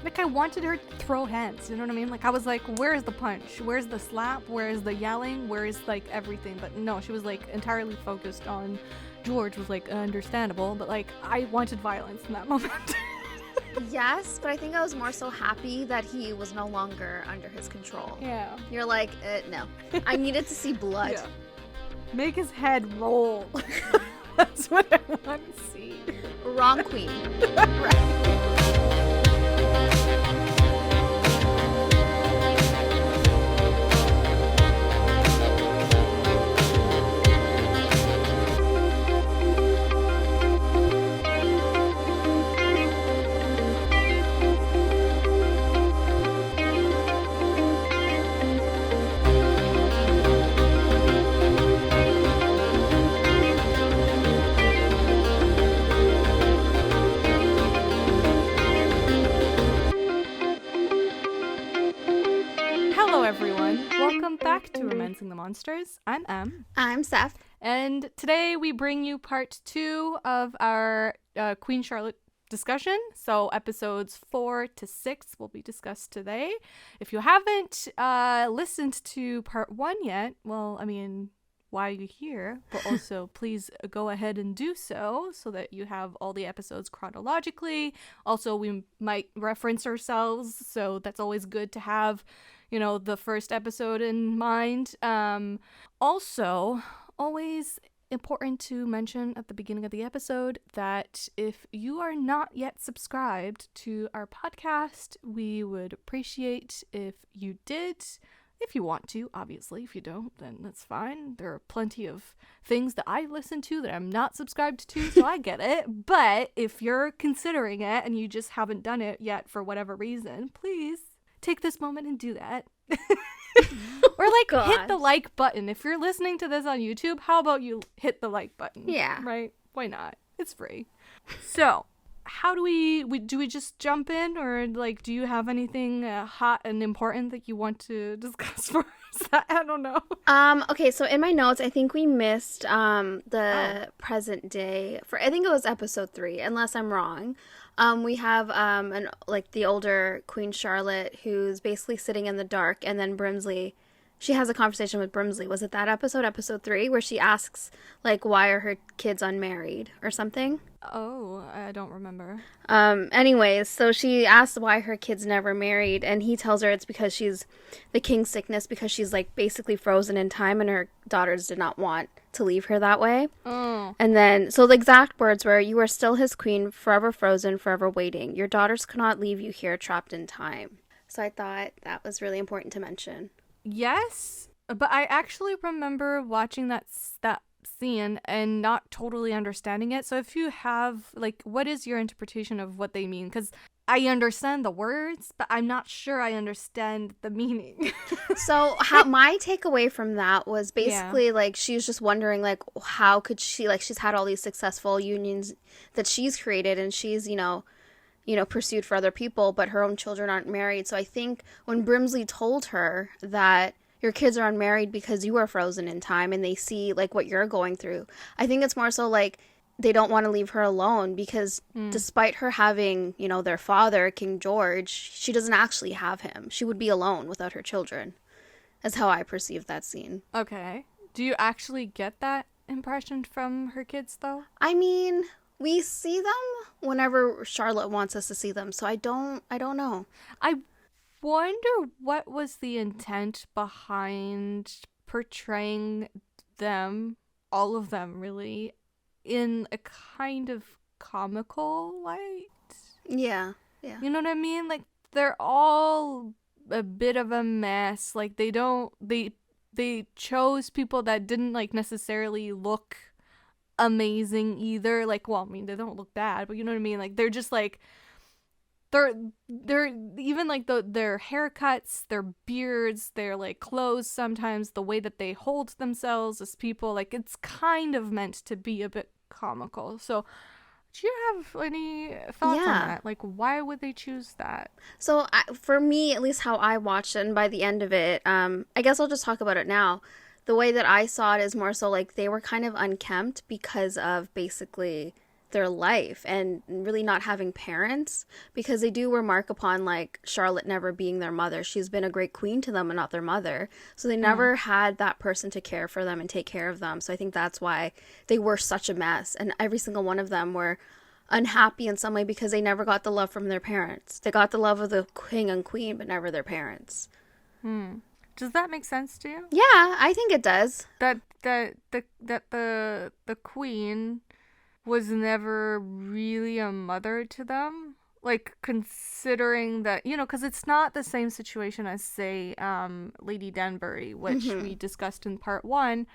Like, I wanted her to throw hands, you know what I mean? Like, I was like, where's the punch? Where's the slap? Where's the yelling? Where is, like, everything? But no, she was, like, entirely focused on George, was, like, understandable. But, like, I wanted violence in that moment. Yes, but I think I was more so happy that he was no longer under his control. Yeah. You're like, no. I needed to see blood. Yeah. Make his head roll. That's what I want to see. Wrong queen. Right. Welcome back to Romancing the Monsters. I'm Em. I'm Seff. And today we bring you part 2 of our Queen Charlotte discussion. So episodes 4 to 6 will be discussed today. If you haven't listened to part 1 yet, well, I mean, why are you here? But also, please go ahead and do so that you have all the episodes chronologically. Also, we might reference ourselves, so that's always good to have, you know, the first episode in mind. Also, always important to mention at the beginning of the episode that if you are not yet subscribed to our podcast, we would appreciate if you did. If you want to, obviously. If you don't, then that's fine. There are plenty of things that I listen to that I'm not subscribed to, so I get it. But if you're considering it and you just haven't done it yet for whatever reason, please take this moment and do that. Or like hit the like button. If you're listening to this on YouTube, how about you hit the like button? Yeah. Right? Why not? It's free. So, how do we just jump in, or like do you have anything hot and important that you want to discuss for us? I don't know. Okay, so in my notes I think we missed the present day for, I think it was episode 3, unless I'm wrong. We have the older Queen Charlotte who's basically sitting in the dark, and then Brimsley, she has a conversation with Brimsley. Was it that episode 3, where she asks, like, why are her kids unmarried or something? Oh, I don't remember. Anyways, so she asks why her kids never married, and he tells her it's because she's the king's sickness, because she's, like, basically frozen in time, and her daughters did not want to leave her that way. Oh. And then, so the exact words were, "You are still his queen, forever frozen, forever waiting. Your daughters cannot leave you here trapped in time." So I thought that was really important to mention. Yes, but I actually remember watching that scene and not totally understanding it. So if you have, like, what is your interpretation of what they mean? Because I understand the words, but I'm not sure I understand the meaning. So my takeaway from that was basically, like, she was just wondering, like, how could she, like, she's had all these successful unions that she's created, and she's, you know, pursued for other people, but her own children aren't married. So I think when Brimsley told her that your kids are unmarried because you are frozen in time, and they see, like, what you're going through, I think it's more so, like, they don't want to leave her alone, because despite her having, you know, their father, King George, she doesn't actually have him. She would be alone without her children. That's how I perceive that scene. Okay. Do you actually get that impression from her kids, though? I mean, we see them whenever Charlotte wants us to see them, so I don't know. I wonder what was the intent behind portraying them, all of them really, in a kind of comical light. Yeah. You know what I mean? Like, they're all a bit of a mess. Like, they chose people that didn't, like, necessarily look amazing either. Like, well, I mean, they don't look bad, but you know what I mean? Like, they're just, like, they're even, like, their haircuts, their beards, their, like, clothes, sometimes the way that they hold themselves as people, like, it's kind of meant to be a bit comical. So do you have any thoughts on that? Like, why would they choose that? So for me, at least how I watched it, and by the end of it, I guess I'll just talk about it now. The way that I saw it is more so, like, they were kind of unkempt because of basically their life and really not having parents, because they do remark upon like Charlotte never being their mother. She's been a great queen to them and not their mother. So they never had that person to care for them and take care of them. So I think that's why they were such a mess. And every single one of them were unhappy in some way because they never got the love from their parents. They got the love of the king and queen, but never their parents. Does that make sense to you? Yeah, I think it does. That the queen was never really a mother to them, like considering that, you know, because it's not the same situation as, say, Lady Danbury, which we discussed in part 1.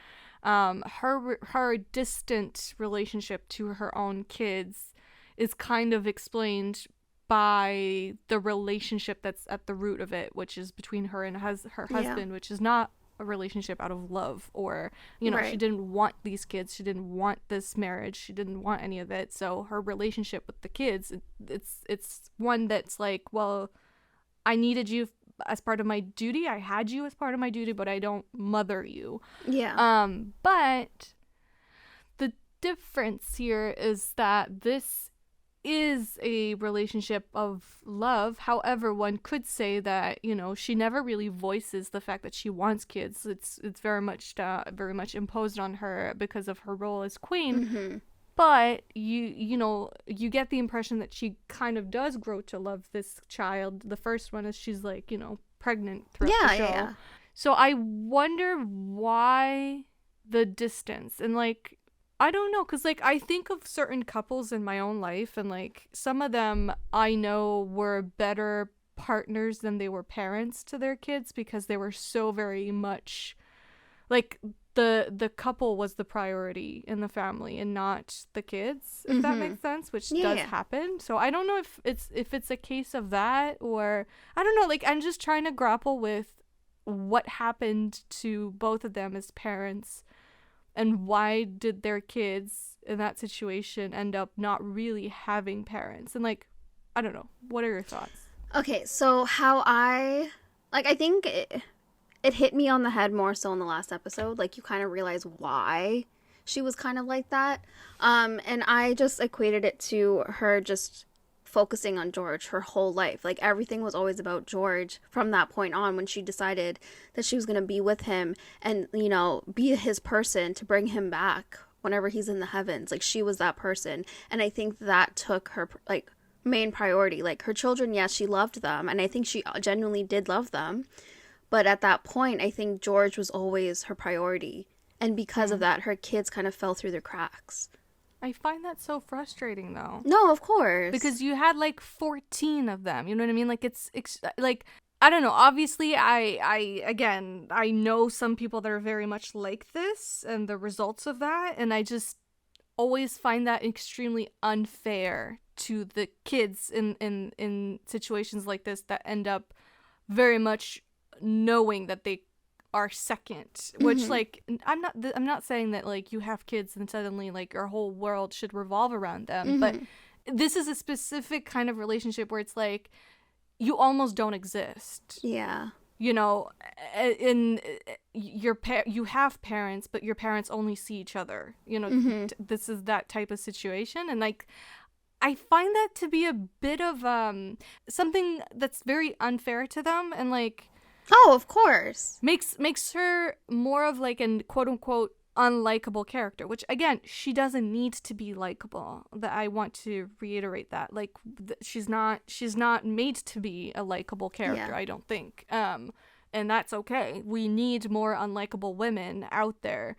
Her distant relationship to her own kids is kind of explained by the relationship that's at the root of it, which is between her and her husband, which is not a relationship out of love, or, you know, she didn't want these kids, she didn't want this marriage, she didn't want any of it. So her relationship with the kids, it's one that's like, well, I needed you as part of my duty, I had you as part of my duty, but I don't mother you. But the difference here is that this is a relationship of love. However, one could say that, you know, she never really voices the fact that she wants kids. It's very much imposed on her because of her role as queen. But you know, you get the impression that she kind of does grow to love this child. The first one is she's like, you know, pregnant throughout the show. So I wonder why the distance, and like, I don't know, because, like, I think of certain couples in my own life, and, like, some of them I know were better partners than they were parents to their kids because they were so very much, like, the couple was the priority in the family and not the kids, if that makes sense, which does happen. So I don't know if it's a case of that, or, I don't know, like, I'm just trying to grapple with what happened to both of them as parents. And why did their kids in that situation end up not really having parents? And, like, I don't know. What are your thoughts? Okay, so how I think it hit me on the head more so in the last episode. Like, you kind of realize why she was kind of like that. And I just equated it to her just focusing on George her whole life. Like, everything was always about George from that point on, when she decided that she was going to be with him and, you know, be his person to bring him back whenever he's in the heavens. Like, she was that person. And I think that took her, like, main priority. Like, her children, yes, she loved them, and I think she genuinely did love them, but at that point I think George was always her priority, and because of that her kids kind of fell through the cracks. I find that so frustrating, though. No, of course. Because you had, like, 14 of them. You know what I mean? Like, it's like, I don't know. Obviously, I know some people that are very much like this and the results of that. And I just always find that extremely unfair to the kids in situations like this that end up very much knowing that they are second, which like I'm not saying that like you have kids and suddenly like your whole world should revolve around them, but this is a specific kind of relationship where it's like you almost don't exist. You know, you have parents, but your parents only see each other. You know, this is that type of situation, and like I find that to be a bit of something that's very unfair to them, and like. Oh, of course. Makes her more of like an quote unquote unlikable character, which again, she doesn't need to be likable. That I want to reiterate that. Like she's not made to be a likable character, I don't think. And that's okay. We need more unlikable women out there.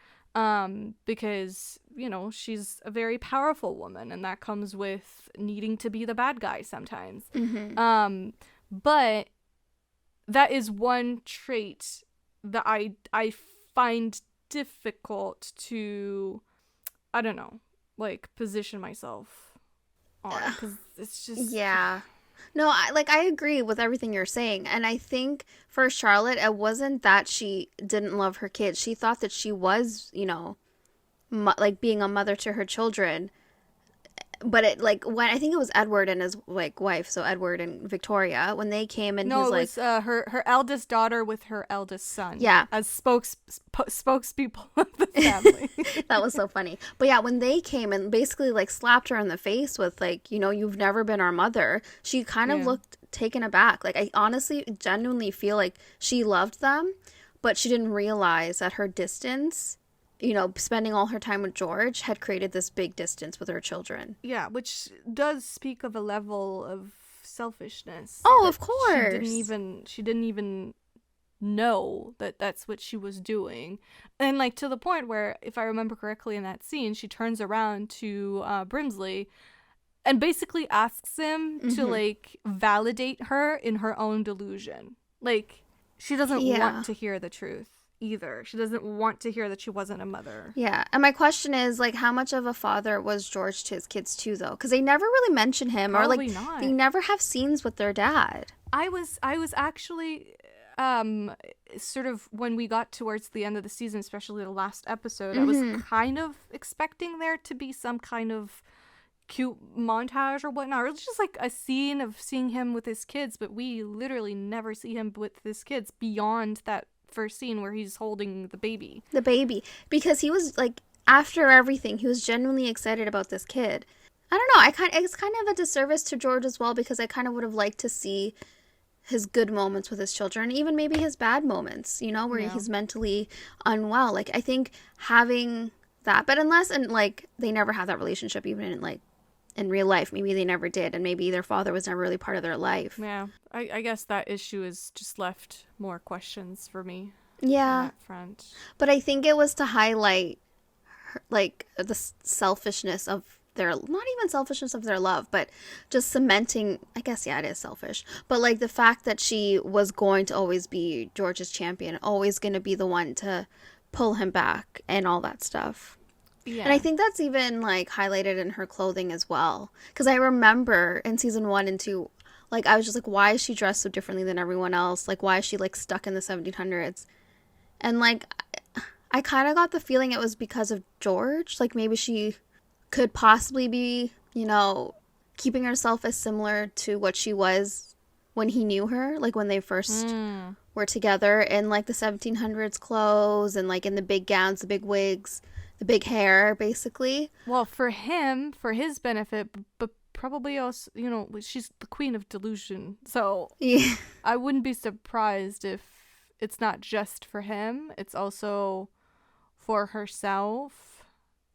Because, you know, she's a very powerful woman, and that comes with needing to be the bad guy sometimes. But that is one trait that I find difficult to, I don't know, like position myself on, because it's just no, I agree with everything you're saying, and I think for Charlotte it wasn't that she didn't love her kids. She thought that she was, you know, like being a mother to her children, but it like when I think it was Edward and his like wife, so Edward and Victoria, when they came and no, he's it like, was her eldest daughter with her eldest son. Yeah. as spokespeople of the family. that was so funny. But yeah, when they came and basically like slapped her in the face with like, you know, you've never been our mother, she kind of looked taken aback. Like I honestly genuinely feel like she loved them, but she didn't realize that her distance, you know, spending all her time with George had created this big distance with her children. Yeah, which does speak of a level of selfishness. Oh, of course. She didn't even know that that's what she was doing. And like to the point where, if I remember correctly in that scene, she turns around to Brimsley and basically asks him to like validate her in her own delusion. Like she doesn't want to hear the truth either. She doesn't want to hear that she wasn't a mother. Yeah. And my question is, like, how much of a father was George to his kids too, though? Because they never really mention him. Probably or like not. they never have scenes with their dad. I was actually sort of, when we got towards the end of the season, especially the last episode, I was kind of expecting there to be some kind of cute montage or whatnot, or it's just like a scene of seeing him with his kids, but we literally never see him with his kids beyond that first scene where he's holding the baby. Because he was like, after everything, he was genuinely excited about this kid. I don't know, it's kind of a disservice to George as well, because I kind of would have liked to see his good moments with his children, even maybe his bad moments, you know, where he's mentally unwell. Like I think having that, but unless, and like they never had that relationship even in like in real life, maybe they never did, and maybe their father was never really part of their life. Yeah, I guess that issue is just left more questions for me. Yeah, on that front. But I think it was to highlight like the selfishness of their, not even selfishness of their love, but just cementing, I guess, yeah, it is selfish, but like the fact that she was going to always be George's champion, always going to be the one to pull him back and all that stuff. Yeah. And I think that's even like highlighted in her clothing as well, because I remember in season 1 and 2, like I was just like, why is she dressed so differently than everyone else? Like why is she like stuck in the 1700s? And like I kind of got the feeling it was because of George. Like maybe she could possibly be, you know, keeping herself as similar to what she was when he knew her, like when they first were together, in like the 1700s clothes and like in the big gowns, the big wigs, the big hair, basically. Well, for him, for his benefit, but probably also, you know, she's the queen of delusion. So yeah. I wouldn't be surprised if it's not just for him. It's also for herself,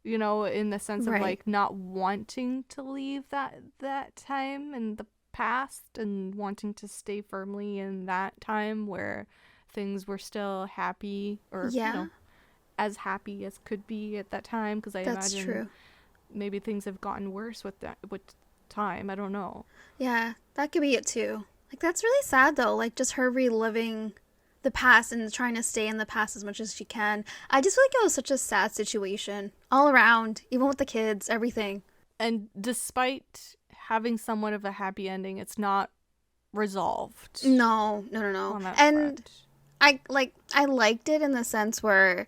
you know, in the sense of like not wanting to leave that time in the past and wanting to stay firmly in that time where things were still happy, or you know, as happy as could be at that time, because I imagine maybe things have gotten worse with time. I don't know. Yeah, that could be it too. Like that's really sad though, like just her reliving the past and trying to stay in the past as much as she can. I just feel like it was such a sad situation all around, even with the kids, everything. And despite having somewhat of a happy ending, it's not resolved. No. And front. I liked it in the sense where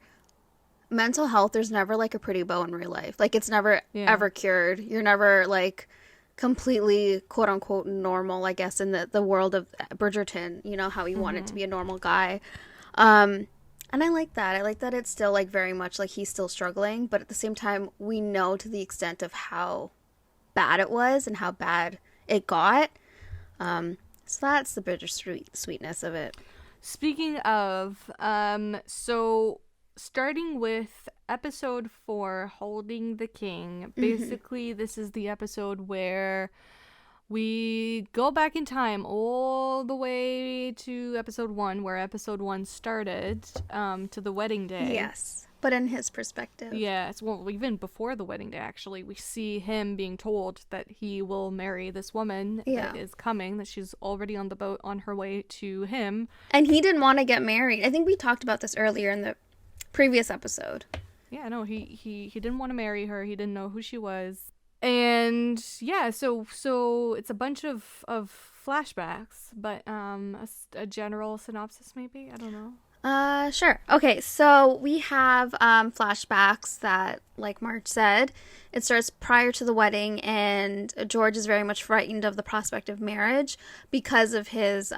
mental health, there's never like a pretty bow in real life. Like it's never ever cured. You're never like completely quote unquote normal, I guess, in the world of Bridgerton, you know, how he wanted to be a normal guy. And I like that. I like that it's still like very much like he's still struggling, but at the same time we know to the extent of how bad it was and how bad it got. So that's the bittersweetness of it. Speaking of, so starting with episode 4, Holding the King, basically this is the episode where we go back in time all the way to episode 1, where episode 1 started, to the wedding day. Yes, but in his perspective. Yes, well, even before the wedding day, actually, we see him being told that he will marry this woman that is coming, that she's already on the boat on her way to him. And he didn't want to get married. I think we talked about this earlier in the previous episode. Yeah, no, he didn't want to marry her. He didn't know who she was. And yeah, so it's a bunch of flashbacks, but a general synopsis maybe, I don't know. Sure. Okay, so we have flashbacks that, like Marge said, it starts prior to the wedding, and George is very much frightened of the prospect of marriage because of his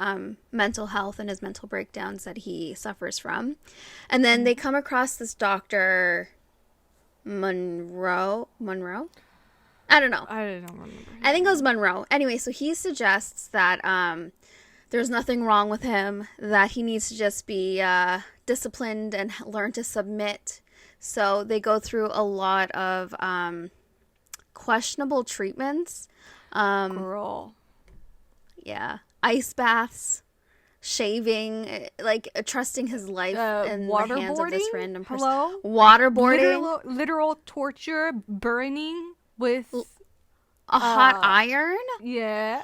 mental health and his mental breakdowns that he suffers from. And then they come across this Dr. Monroe? I don't know. I don't remember. I think it was Monroe. Anyway, so he suggests that there's nothing wrong with him, that he needs to just be disciplined and learn to submit. So they go through a lot of questionable treatments. Girl. Yeah. Ice baths, shaving, like trusting his life in the hands of this random person. Hello? Waterboarding. Literal torture, burning with a hot iron. Yeah.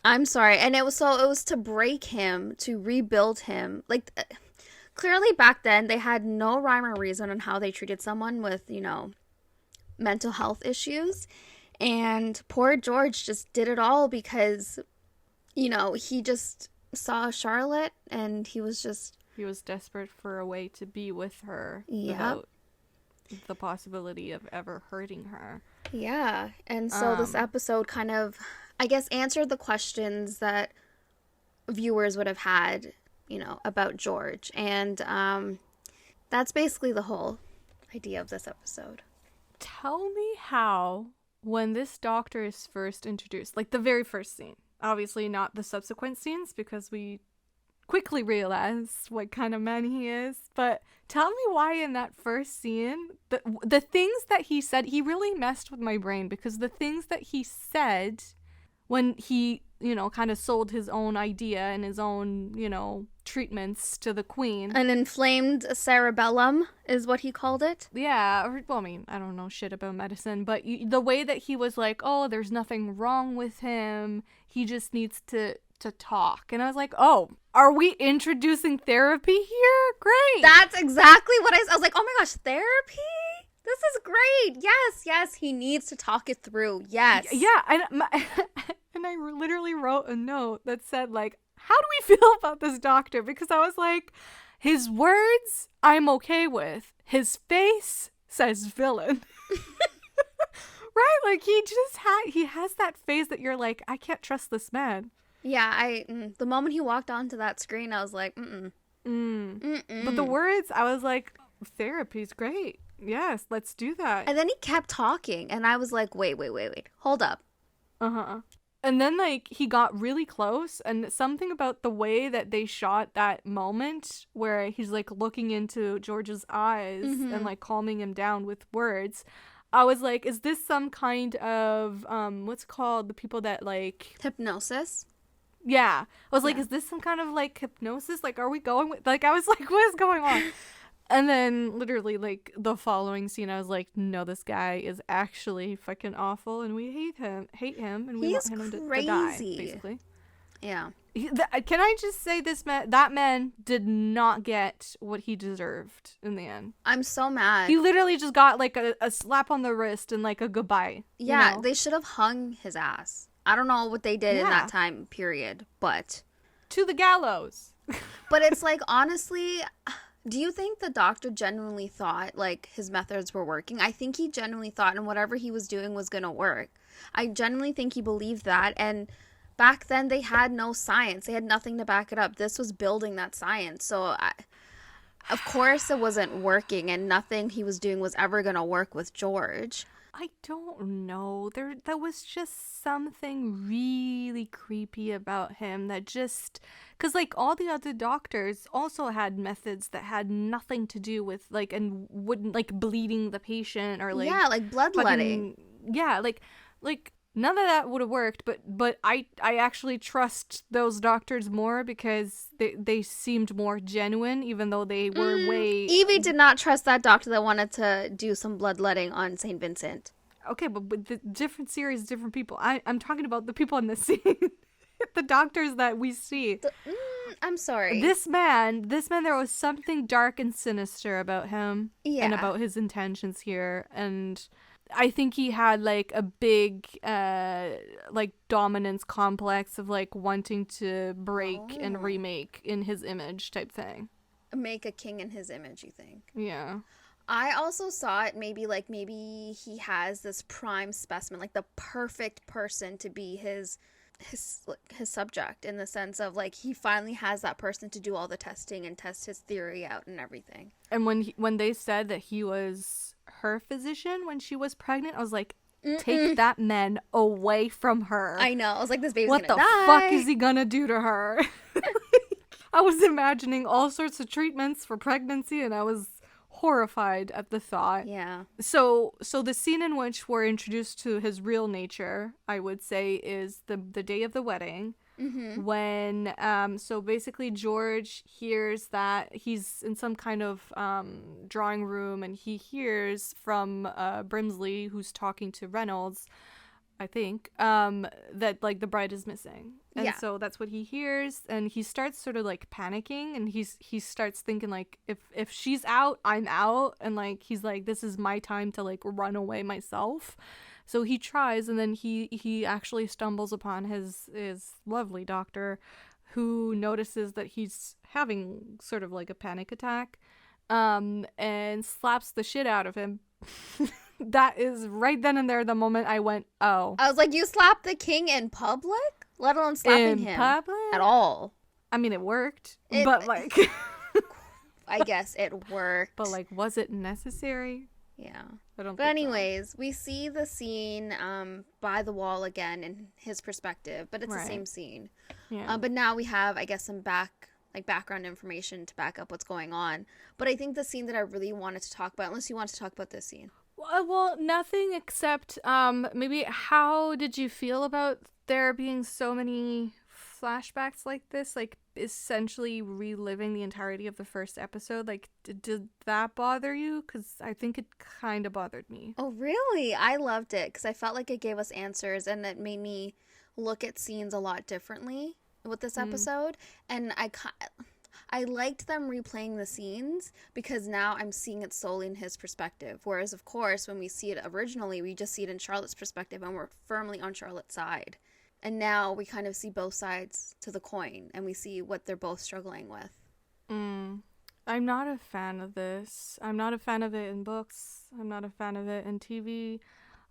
I'm sorry. And it was to break him, to rebuild him. Like, clearly back then they had no rhyme or reason on how they treated someone with, mental health issues. And poor George just did it all because, he just saw Charlotte and he was desperate for a way to be with her without the possibility of ever hurting her. Yeah. And so this episode kind of, I guess, answered the questions that viewers would have had, about George. And that's basically the whole idea of this episode. Tell me how, when this doctor is first introduced, like the very first scene, obviously not the subsequent scenes because we quickly realize what kind of man he is, but tell me why in that first scene, the things that he said, he really messed with my brain because the things that he said when he, kind of sold his own idea and his own, treatments to the queen. An inflamed cerebellum is what he called it. Yeah, I don't know shit about medicine, but the way that he was like, oh, there's nothing wrong with him, he just needs to talk. And I was like, oh, are we introducing therapy here? Great. That's exactly what I was like, oh my gosh, therapy? This is great. Yes, he needs to talk it through. Yes. Yeah, and I literally wrote a note that said, like, how do we feel about this doctor? Because I was like, his words, I'm okay with. His face says villain. Right? Like, he has that face that you're like, I can't trust this man. Yeah, the moment he walked onto that screen, I was like, But the words, I was like, therapy's great. Yes, let's do that. And then he kept talking, and I was like, wait, hold up. And then, like, he got really close, and something about the way that they shot that moment where he's, like, looking into George's eyes and, like, calming him down with words, I was like, is this some kind of, what's called the people that, like... Hypnosis? Yeah. I was like, is this some kind of, like, hypnosis? Like, are we going with... Like, I was like, what is going on? And then, literally, like, the following scene, I was like, no, this guy is actually fucking awful, and we hate him, and we want him to die, basically. Yeah. Can I just say that man did not get what he deserved in the end. I'm so mad. He literally just got, like, a slap on the wrist and, like, a goodbye. Yeah, they should have hung his ass. I don't know what they did in that time period, but... To the gallows. But it's like, honestly... Do you think the doctor genuinely thought, like, his methods were working? I think he genuinely thought and whatever he was doing was going to work. I genuinely think he believed that. And back then, they had no science. They had nothing to back it up. This was building that science. So, of course, it wasn't working. And nothing he was doing was ever going to work with George. I don't know. There was just something really creepy about him that just... Because, like, all the other doctors also had methods that had nothing to do with, like, and wouldn't, like, bleeding the patient or, like... Yeah, like bloodletting. Yeah, like, none of that would have worked, but I actually trust those doctors more because they seemed more genuine, even though they were way... Evie did not trust that doctor that wanted to do some bloodletting on St. Vincent. Okay, but the different series, different people. I'm talking about the people in the scene. The doctors that we see. I'm sorry. This man, there was something dark and sinister about him. Yeah. And about his intentions here. And I think he had, like, a big, like, dominance complex of, like, wanting to break and remake in his image type thing. make a king in his image, you think? Yeah. I also saw it maybe he has this prime specimen, like the perfect person to be his subject, in the sense of like he finally has that person to do all the testing and test his theory out and everything. And when they said that he was her physician when she was pregnant, I was like, take that man away from her. I know. I was like, this baby's what gonna die. What the fuck is he gonna do to her? I was imagining all sorts of treatments for pregnancy, and I was horrified at the thought. Yeah. So the scene in which we're introduced to his real nature, I would say, is the day of the wedding. Mm-hmm. When so basically George hears that he's in some kind of drawing room, and he hears from Brimsley, who's talking to Reynolds, I think, that like the bride is missing. And so that's what he hears, and he starts sort of like panicking, and he starts thinking like, if she's out, I'm out, and like he's like, this is my time to like run away myself. So he tries, and then he actually stumbles upon his lovely doctor, who notices that he's having sort of like a panic attack, and slaps the shit out of him. That is right then and there the moment I went, oh. I was like, you slapped the king in public? Let alone slapping him public? At all. I mean, it worked, but like... I guess it worked. But like, was it necessary? Yeah. I don't But think anyways, we see the scene by the wall again in his perspective, but it's the same scene. Yeah. But now we have, I guess, some background information to back up what's going on. But I think the scene that I really wanted to talk about, unless you want to talk about this scene. Well, nothing except maybe how did you feel about there being so many flashbacks like this, like essentially reliving the entirety of the first episode? Like, did that bother you? Because I think it kind of bothered me. Oh, really? I loved it because I felt like it gave us answers, and it made me look at scenes a lot differently with this episode. And I liked them replaying the scenes because now I'm seeing it solely in his perspective. Whereas, of course, when we see it originally, we just see it in Charlotte's perspective, and we're firmly on Charlotte's side. And now we kind of see both sides to the coin, and we see what they're both struggling with. I'm not a fan of this. I'm not a fan of it in books. I'm not a fan of it in TV.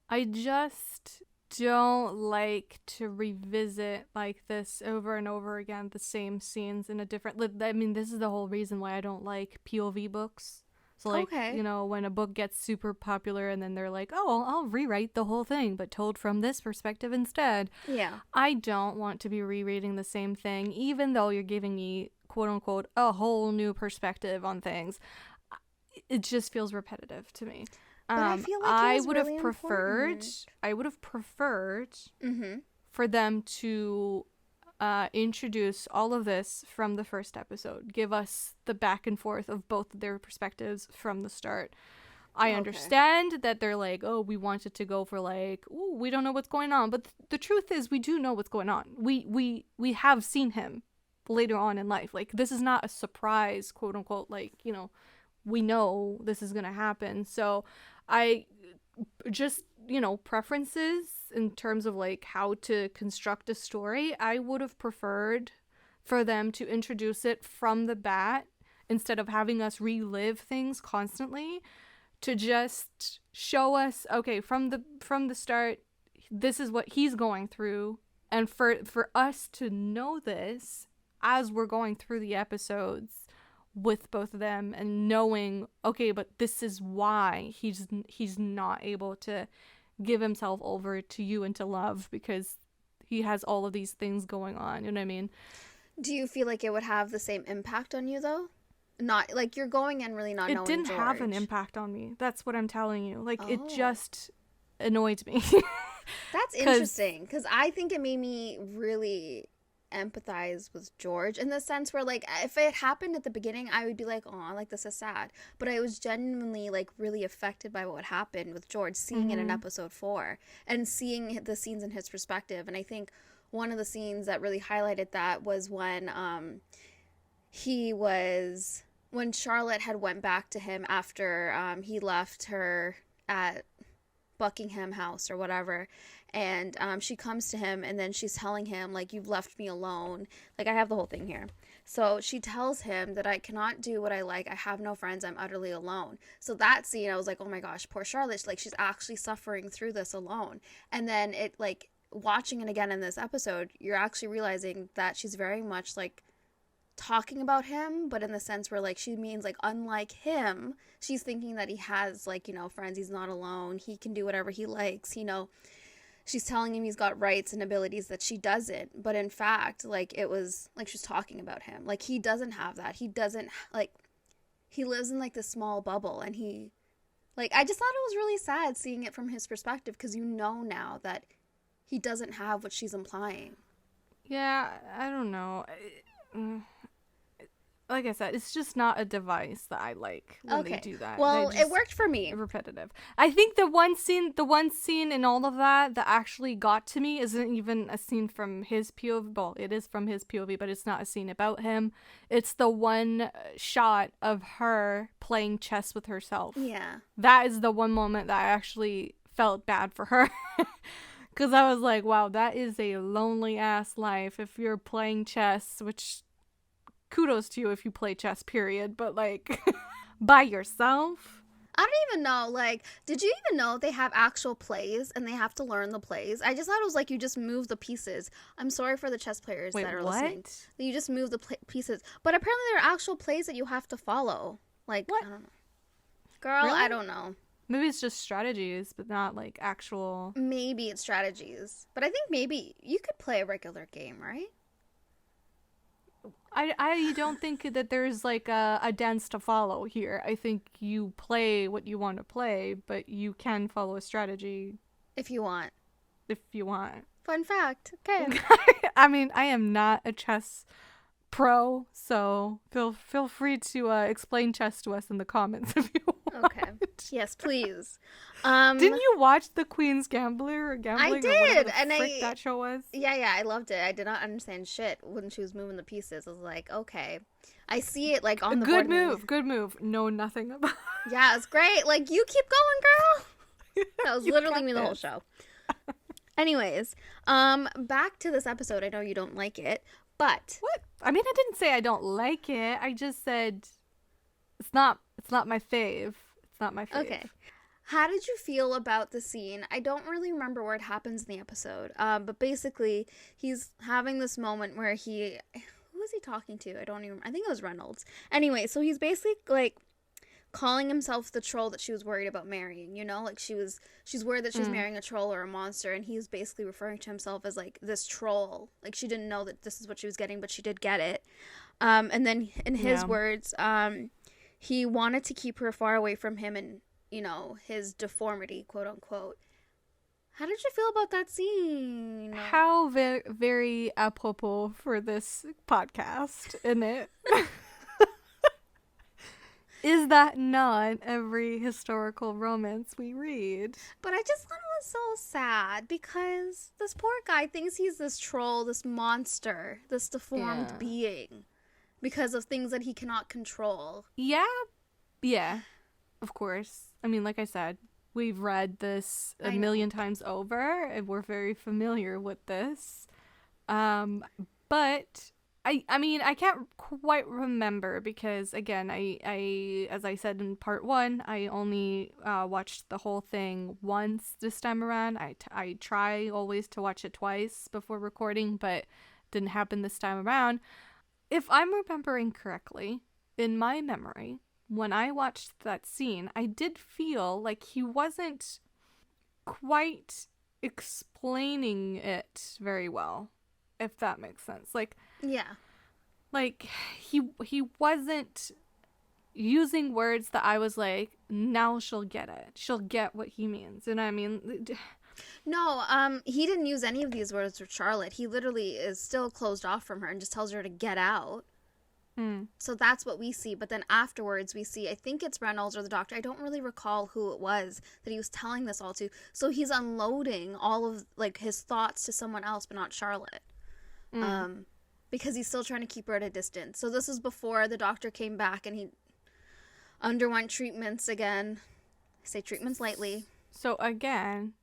I just don't like to revisit like this over and over again, the same scenes in a different... I mean, this is the whole reason why I don't like POV books. So like, you know, when a book gets super popular and then they're like, oh, I'll rewrite the whole thing, but told from this perspective instead. Yeah. I don't want to be rereading the same thing, even though you're giving me, quote unquote, a whole new perspective on things. It just feels repetitive to me. But I feel like I it was would really have preferred for them to introduce all of this from the first episode. Give us the back and forth of both their perspectives from the start. I understand that they're like, oh, we wanted to go for like, ooh, we don't know what's going on. But the truth is, we do know what's going on. We have seen him later on in life. Like, this is not a surprise, quote unquote, like, you know, we know this is going to happen. So I just, you know, preferences in terms of like how to construct a story, I would have preferred for them to introduce it from the bat instead of having us relive things constantly, to just show us, okay, from the start, this is what he's going through, and for us to know this as we're going through the episodes with both of them, and knowing, okay, but this is why he's not able to give himself over to you and to love, because he has all of these things going on. You know what I mean? Do you feel like it would have the same impact on you though? Not like you're going in really not knowing George. It didn't have an impact on me. That's what I'm telling you. Like, it just annoyed me. That's interesting, because I think it made me really empathize with George in the sense where, like, if it happened at the beginning, I would be like, oh, like, this is sad. But I was genuinely, like, really affected by what happened with George, seeing it in episode 4 and seeing the scenes in his perspective. And I think one of the scenes that really highlighted that was when when Charlotte had went back to him after he left her at Buckingham House or whatever. And she comes to him, and then she's telling him, like, you've left me alone. Like, I have the whole thing here. So she tells him that I cannot do what I like. I have no friends. I'm utterly alone. So that scene, I was like, oh my gosh, poor Charlotte. Like, she's actually suffering through this alone. And then it, like, watching it again in this episode, you're actually realizing that she's very much, like, talking about him, but in the sense where, like, she means, like, unlike him, she's thinking that he has, like, you know, friends. He's not alone. He can do whatever he likes, you know. She's telling him he's got rights and abilities that she doesn't. But in fact, like, it was, like, she's talking about him. Like, he doesn't have that. He doesn't, like, he lives in, like, this small bubble. And he, like, I just thought it was really sad seeing it from his perspective, because you know now that he doesn't have what she's implying. Yeah, I don't know. Like I said, it's just not a device that I like when they do that. Well, it worked for me. Repetitive. I think the one scene in all of that actually got to me isn't even a scene from his POV. Well, it is from his POV, but it's not a scene about him. It's the one shot of her playing chess with herself. Yeah. That is the one moment that I actually felt bad for her. Because I was like, wow, that is a lonely ass life if you're playing chess, which... kudos to you if you play chess, period. But, like, by yourself? I don't even know. Like, did you even know they have actual plays and they have to learn the plays? I just thought it was like you just move the pieces. I'm sorry for the chess players that are listening. You just move the pieces. But apparently there are actual plays that you have to follow. Like, what? I don't know. Girl, really? I don't know. Maybe it's just strategies, but not, like, actual... Maybe it's strategies. But I think maybe you could play a regular game, right? I don't think that there's, like, a dance to follow here. I think you play what you want to play, but you can follow a strategy. If you want. Fun fact. Okay. I mean, I am not a chess pro, so feel free to explain chess to us in the comments if you want. Okay. Yes, please. Didn't you watch The Queen's Gambler or Gambling? I did, or and that show was. Yeah, I loved it. I did not understand shit when she was moving the pieces. I was like, okay, I see it like on the board. Good move. Know nothing about. Yeah, it's great. Like, you keep going, girl. That was literally me the whole show. Anyways, back to this episode. I know you don't like it, but what? I mean, I didn't say I don't like it. I just said it's not my fave. It's not my fave. Okay. How did you feel about the scene? I don't really remember where it happens in the episode, but basically he's having this moment where who was he talking to? I think it was Reynolds. Anyway, so he's basically, like, calling himself the troll that she was worried about marrying, you know? Like, she's worried that she's marrying a troll or a monster, and he's basically referring to himself as, like, this troll. Like, she didn't know that this is what she was getting, but she did get it. And then, in his words, he wanted to keep her far away from him and, you know, his deformity, quote unquote. How did you feel about that scene? How very apropos for this podcast, isn't it? Is that not every historical romance we read? But I just thought it was so sad because this poor guy thinks he's this troll, this monster, this deformed being because of things that he cannot control. Yeah, of course. I mean, like I said, we've read this a million times over, and we're very familiar with this. But I mean, I can't quite remember because, again, I as I said in part 1, I only watched the whole thing once this time around. I try always to watch it twice before recording, but didn't happen this time around. If I'm remembering correctly, in my memory, when I watched that scene, I did feel like he wasn't quite explaining it very well, if that makes sense. Like, yeah. Like, he wasn't using words that I was like, now she'll get it. She'll get what he means. You know what I mean? No, he didn't use any of these words with Charlotte. He literally is still closed off from her and just tells her to get out. So that's what we see. But then afterwards we see, I think it's Reynolds or the doctor. I don't really recall who it was that he was telling this all to. So he's unloading all of, like, his thoughts to someone else, but not Charlotte. Because he's still trying to keep her at a distance. So this is before the doctor came back and he underwent treatments again. I say treatments lightly. So again,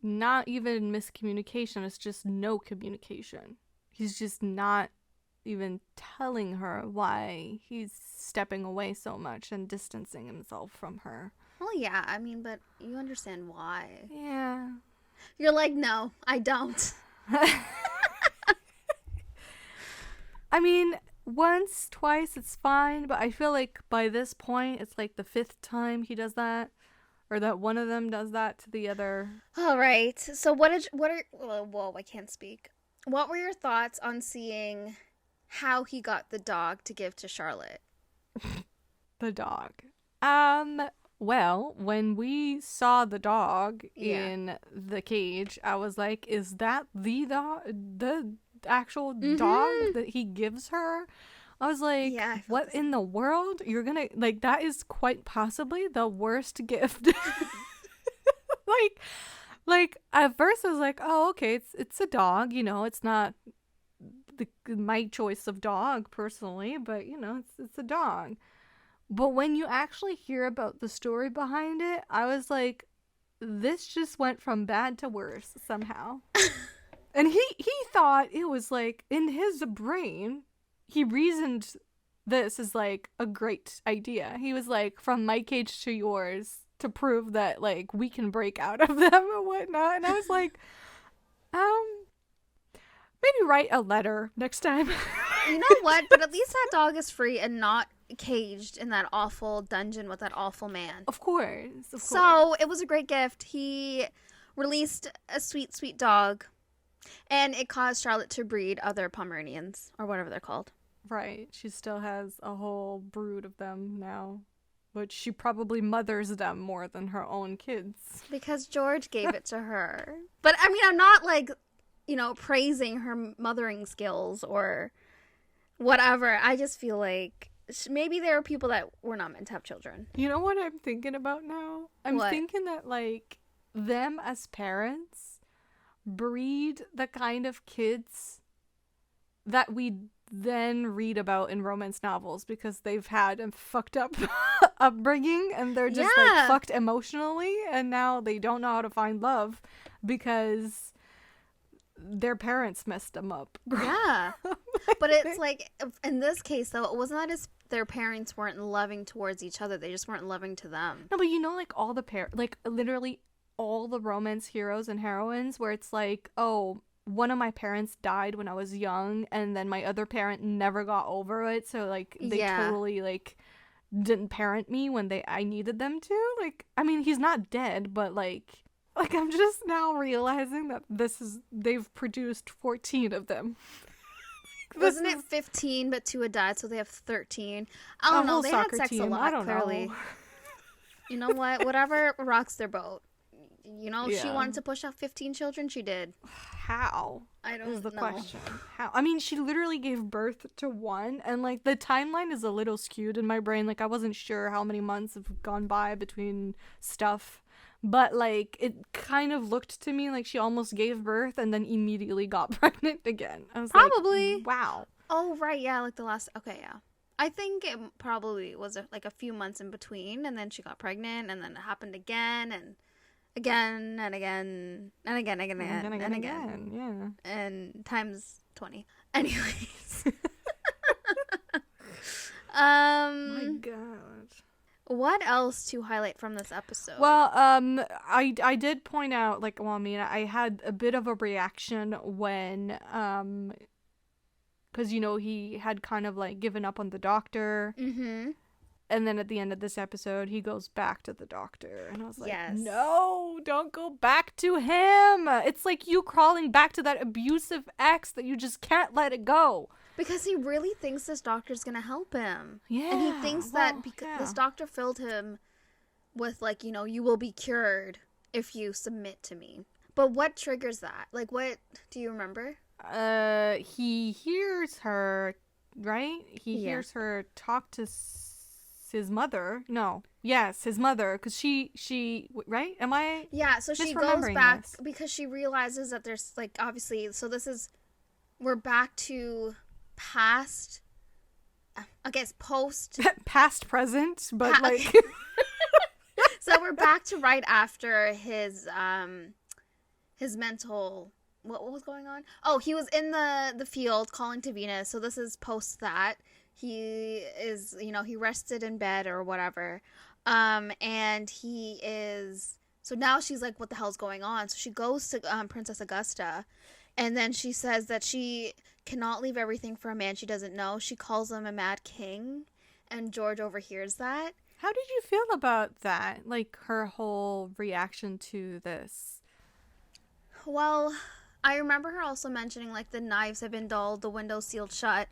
not even miscommunication, it's just no communication. He's just not even telling her why he's stepping away so much and distancing himself from her. Well, yeah, I mean, but you understand why. Yeah. You're like, no, I don't. I mean, once, twice, it's fine, but I feel like by this point, it's like the 5th time he does that, or that one of them does that to the other. All right. So whoa, I can't speak. What were your thoughts on seeing how he got the dog to give to Charlotte? The dog. Well, when we saw the dog in the cage, I was like, is that the dog? The actual dog that he gives her? I was like, what in the world? You're gonna, like, that is quite possibly the worst gift. like at first I was like, oh, okay, it's a dog, you know, it's not my choice of dog personally, but you know, it's a dog. But when you actually hear about the story behind it, I was like, this just went from bad to worse somehow. And he thought it was like, in his brain, he reasoned this as like a great idea. He was like, from my cage to yours, to prove that like we can break out of them and whatnot. And I was like, maybe write a letter next time. You know what? But at least that dog is free and not caged in that awful dungeon with that awful man. Of course. So it was a great gift. He released a sweet, sweet dog, and it caused Charlotte to breed other Pomeranians, or whatever they're called. Right. She still has a whole brood of them now, which she probably mothers them more than her own kids. Because George gave it to her. But I mean, I'm not like, you know, praising her mothering skills or whatever. I just feel like maybe there are people that were not meant to have children. You know what I'm thinking about now? I'm thinking that, like, them as parents breed the kind of kids that we then read about in romance novels because they've had a fucked up upbringing and they're just like fucked emotionally, and now they don't know how to find love because their parents messed them up. Yeah. But it's like, in this case though, it wasn't that their parents weren't loving towards each other, they just weren't loving to them. No, but you know, like all the like literally all the romance heroes and heroines where it's like, oh, one of my parents died when I was young and then my other parent never got over it, so like they totally like didn't parent me when I needed them to. Like, I mean, he's not dead, but like I'm just now realizing that they've produced 14 of them. Wasn't it 15 but 2 had died, so they have 13? I don't know, they had sex a lot, clearly. Know. You know what, whatever rocks their boat. You know, she wanted to push out 15 children, she did. How? I don't know. Is the question. How? I mean, she literally gave birth to one, and like the timeline is a little skewed in my brain. Like, I wasn't sure how many months have gone by between stuff, but like it kind of looked to me like she almost gave birth and then immediately got pregnant again. I was probably. Like, wow. Oh, right, yeah, like the last. Okay, yeah. I think it probably was like a few months in between, and then she got pregnant, and then it happened again, and again and again and again and again. Yeah. And times 20. Anyways. My God. What else to highlight from this episode? Well, I did point out, like, well, I mean, I had a bit of a reaction when, because, you know, he had kind of, like, given up on the doctor. Mm-hmm. And then at the end of this episode, he goes back to the doctor. And I was like, no, don't go back to him. It's like you crawling back to that abusive ex that you just can't let it go. Because he really thinks this doctor's going to help him. Yeah. And he thinks that this doctor filled him with, like, you know, you will be cured if you submit to me. But what triggers that? Like, what, do you remember? He hears her, right? He hears her talk to his mother. No. Yes, his mother. Because she, right? Am I? Yeah, so she goes back because she realizes that there's, like, obviously, so we're back to past, I guess post. Past, present, but like. So So we're back to right after his mental, what was going on? Oh, he was in the field calling to Venus. So this is post that. He is, he rested in bed or whatever. And he is, so now she's like, what the hell's going on? So she goes to Princess Augusta, and then she says that she cannot leave everything for a man she doesn't know. She calls him a mad king, and George overhears that. How did you feel about that? Like, her whole reaction to this? Well, I remember her also mentioning, like, the knives have been dulled, the window sealed shut,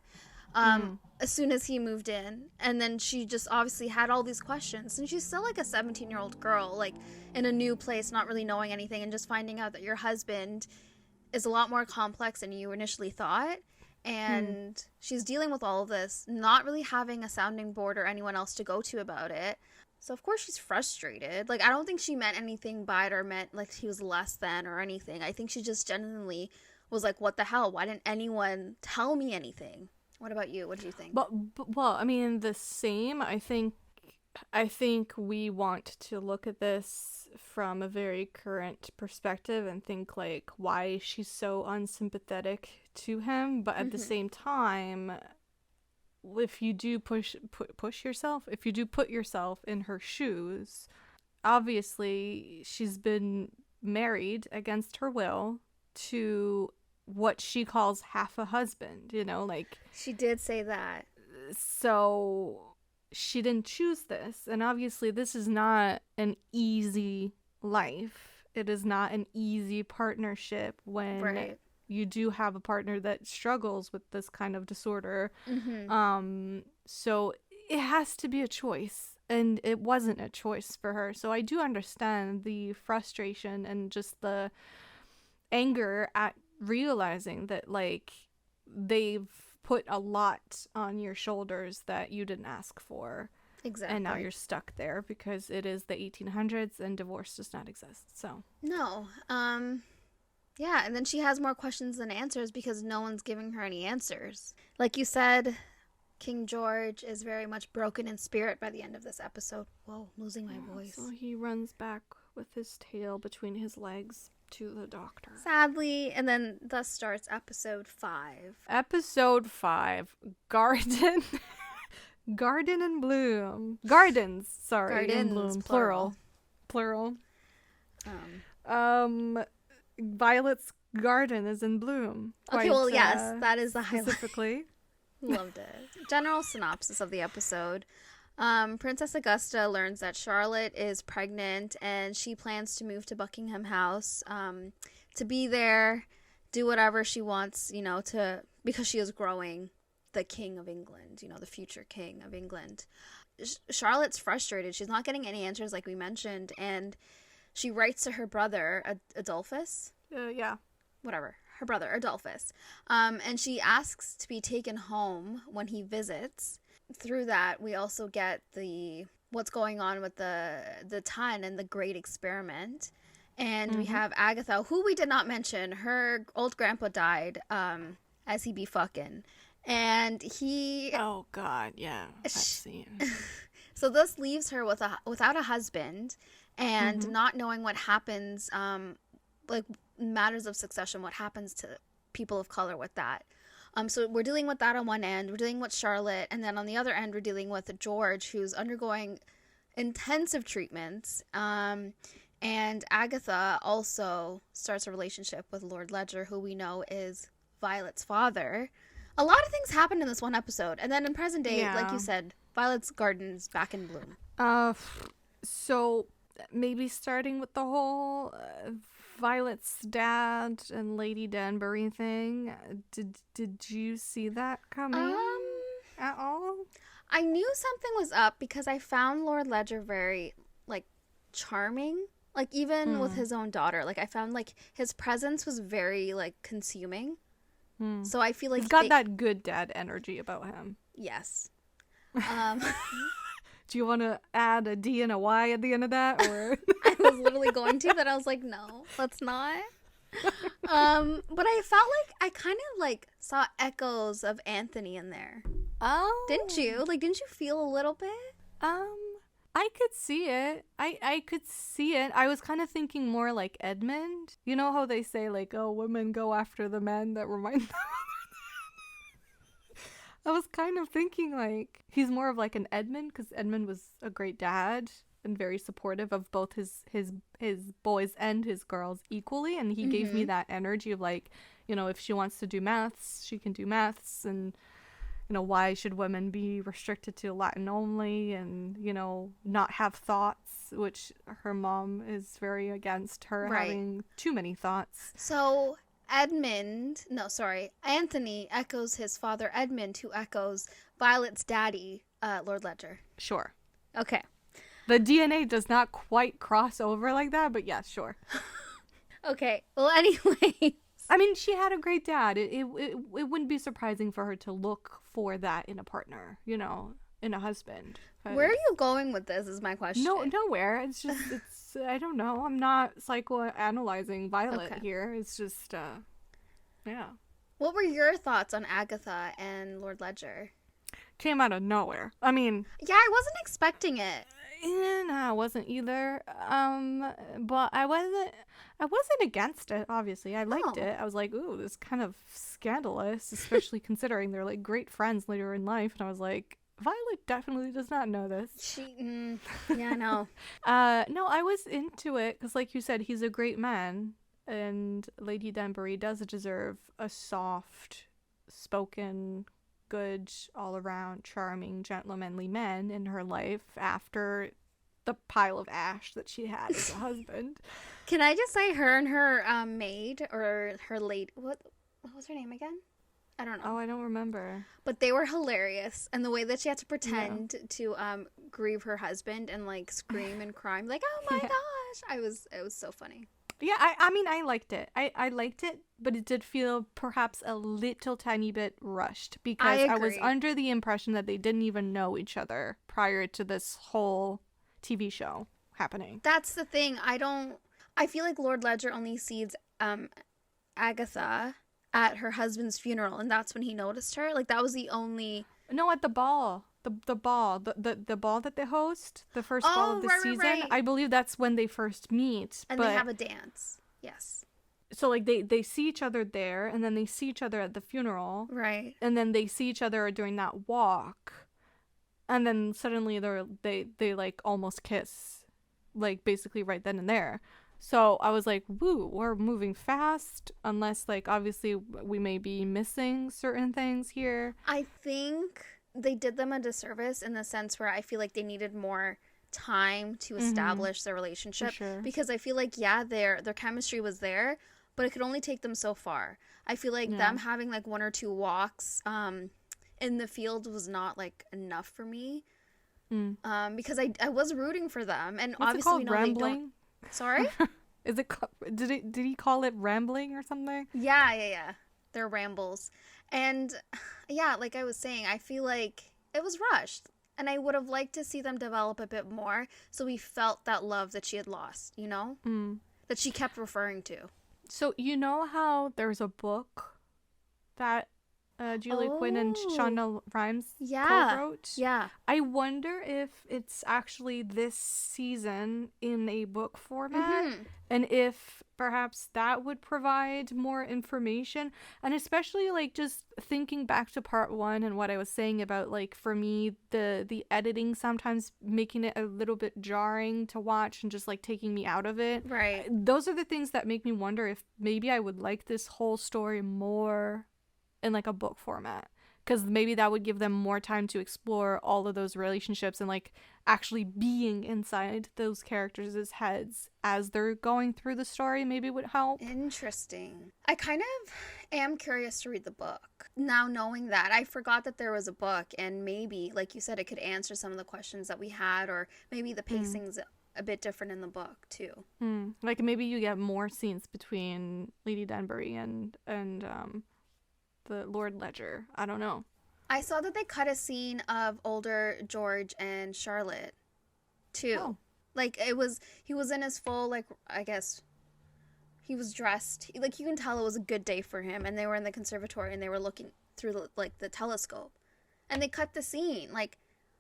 as soon as he moved in. And then she just obviously had all these questions. And she's still, like, a 17-year-old girl, like, in a new place, not really knowing anything, and just finding out that your husband is a lot more complex than you initially thought. And she's dealing with all of this, not really having a sounding board or anyone else to go to about it. So, of course, she's frustrated. Like, I don't think she meant anything by it or meant, like, he was less than or anything. I think she just genuinely was like, what the hell? Why didn't anyone tell me anything? What about you? What do you think? Well, I mean, the same. I think we want to look at this from a very current perspective and think, like, why she's so unsympathetic to him. But at the same time, if you do push yourself, if you do put yourself in her shoes, obviously she's been married against her will to what she calls half a husband, like, she did say that. So she didn't choose this, and obviously this is not an easy life. It is not an easy partnership when you do have a partner that struggles with this kind of disorder. So it has to be a choice, and it wasn't a choice for her. So I do understand the frustration and just the anger at realizing that, like, they've put a lot on your shoulders that you didn't ask for. Exactly. And now you're stuck there because it is the 1800s and divorce does not exist. So no. Yeah, and then she has more questions than answers because no one's giving her any answers. Like you said, King George is very much broken in spirit by the end of this episode. Whoa, losing my voice. So he runs back with his tail between his legs to the doctor. Sadly, and then thus starts episode 5. Episode 5, Garden. Garden in Bloom. Gardens, sorry. Gardens, in Bloom. Plural. Violet's garden is in bloom. Okay, well, yes, that is the highlight. Specifically. Loved it. General synopsis of the episode. Princess Augusta learns that Charlotte is pregnant and she plans to move to Buckingham House to be there, do whatever she wants, because she is growing the King of England, the future King of England. Charlotte's frustrated. She's not getting any answers like we mentioned, and she writes to her brother, Adolphus. Whatever. Her brother, Adolphus. And she asks to be taken home when he visits. Through that, we also get what's going on with the Ton and the Great Experiment. And we have Agatha, who we did not mention. Her old grandpa died as he be fucking. And he... Oh, God, yeah. That scene. So this leaves her without a husband and not knowing what happens, like matters of succession, what happens to people of color with that. So we're dealing with that on one end. We're dealing with Charlotte. And then on the other end, we're dealing with George, who's undergoing intensive treatments. And Agatha also starts a relationship with Lord Ledger, who we know is Violet's father. A lot of things happened in this one episode. And then in present day, like you said, Violet's garden is back in bloom. So maybe starting with the whole Violet's dad and Lady Danbury thing. Did you see that coming at all? I knew something was up because I found Lord Ledger very, like, charming. Like, even with his own daughter. Like, I found, like, his presence was very, like, consuming. So I feel like he's got that good dad energy about him. Yes. Do you want to add a D and a Y at the end of that? Or I was literally going to, but I was like, no, let's not. But I felt like I kind of like saw echoes of Anthony in there. Oh, didn't you? Like, didn't you feel a little bit? I could see it. I could see it. I was kind of thinking more like Edmund. You know how they say, like, oh, women go after the men that remind them. I was kind of thinking, like, he's more of like an Edmund, because Edmund was a great dad and very supportive of both his boys and his girls equally. And he gave me that energy of, like, you know, if she wants to do maths, she can do maths. And, you know, why should women be restricted to Latin only and, you know, not have thoughts, which her mom is very against her having too many thoughts. So Anthony echoes his father Edmund, who echoes Violet's daddy, Lord Ledger. Sure. Okay. The DNA does not quite cross over like that, but yeah, sure. Okay. Well, anyway. I mean, she had a great dad. It wouldn't be surprising for her to look for that in a partner, you know, in a husband. Where are you going with this is my question. Nowhere. It's just, I don't know. I'm not psychoanalyzing Violet here. It's just, yeah. What were your thoughts on Agatha and Lord Ledger? Came out of nowhere. I mean... Yeah, I wasn't expecting it. No, I wasn't either. But I wasn't against it, obviously. I liked it. I was like, ooh, this is kind of scandalous, especially considering they're, like, great friends later in life. And I was like, Violet definitely does not know this. Yeah, no. No, I was into it, because like you said, he's a great man. And Lady Danbury does deserve a soft-spoken, good, all-around, charming, gentlemanly man in her life after the pile of ash that she had as a husband. Can I just say her and her maid, or her lady, what was her name again? I don't know. Oh, I don't remember. But they were hilarious. And the way that she had to pretend to grieve her husband and, like, scream and cry. Like, oh my gosh. It was so funny. Yeah, I mean, I liked it. I liked it, but it did feel perhaps a little tiny bit rushed, because I was under the impression that they didn't even know each other prior to this whole TV show happening. That's the thing. I feel like Lord Ledger only sees Agatha at her husband's funeral, and that's when he noticed her. Like, that was the only... No, at the ball. The ball. The ball that they host, the first ball of the season. Right. I believe that's when they first meet. And they have a dance. Yes. So, like, they see each other there, and then they see each other at the funeral. Right. And then they see each other during that walk. And then suddenly they like almost kiss. Like, basically right then and there. So I was like, woo, we're moving fast, unless, like, obviously we may be missing certain things here. I think they did them a disservice in the sense where I feel like they needed more time to establish their relationship. Sure. Because I feel like, their chemistry was there, but it could only take them so far. I feel like them having, like, one or two walks in the field was not, like, enough for me. Because I was rooting for them, and what's obviously it called? Rambling? Sorry? Is it? Did he call it rambling or something? Yeah. They're rambles, and like I was saying, I feel like it was rushed, and I would have liked to see them develop a bit more, so we felt that love that she had lost. You know, that she kept referring to. So you know how there's a book that Julia Quinn and Shonda Rhimes co-wrote? Yeah. I wonder if it's actually this season in a book format, and if perhaps that would provide more information. And especially, like, just thinking back to part 1 and what I was saying about, like, for me, the editing sometimes making it a little bit jarring to watch and just, like, taking me out of it. Right. Those are the things that make me wonder if maybe I would like this whole story more in, like, a book format, because maybe that would give them more time to explore all of those relationships and, like, actually being inside those characters' heads as they're going through the story. Maybe would help. Interesting. I kind of am curious to read the book now, knowing that I forgot that there was a book, and maybe, like you said, it could answer some of the questions that we had, or maybe the pacing's a bit different in the book too. Like, maybe you get more scenes between Lady Danbury and the Lord Ledger. I don't know. I saw that they cut a scene of older George and Charlotte too. Oh. Like, he was in his full, like, I guess he was dressed, like, you can tell it was a good day for him, and they were in the conservatory and they were looking through the telescope, and they cut the scene. Like,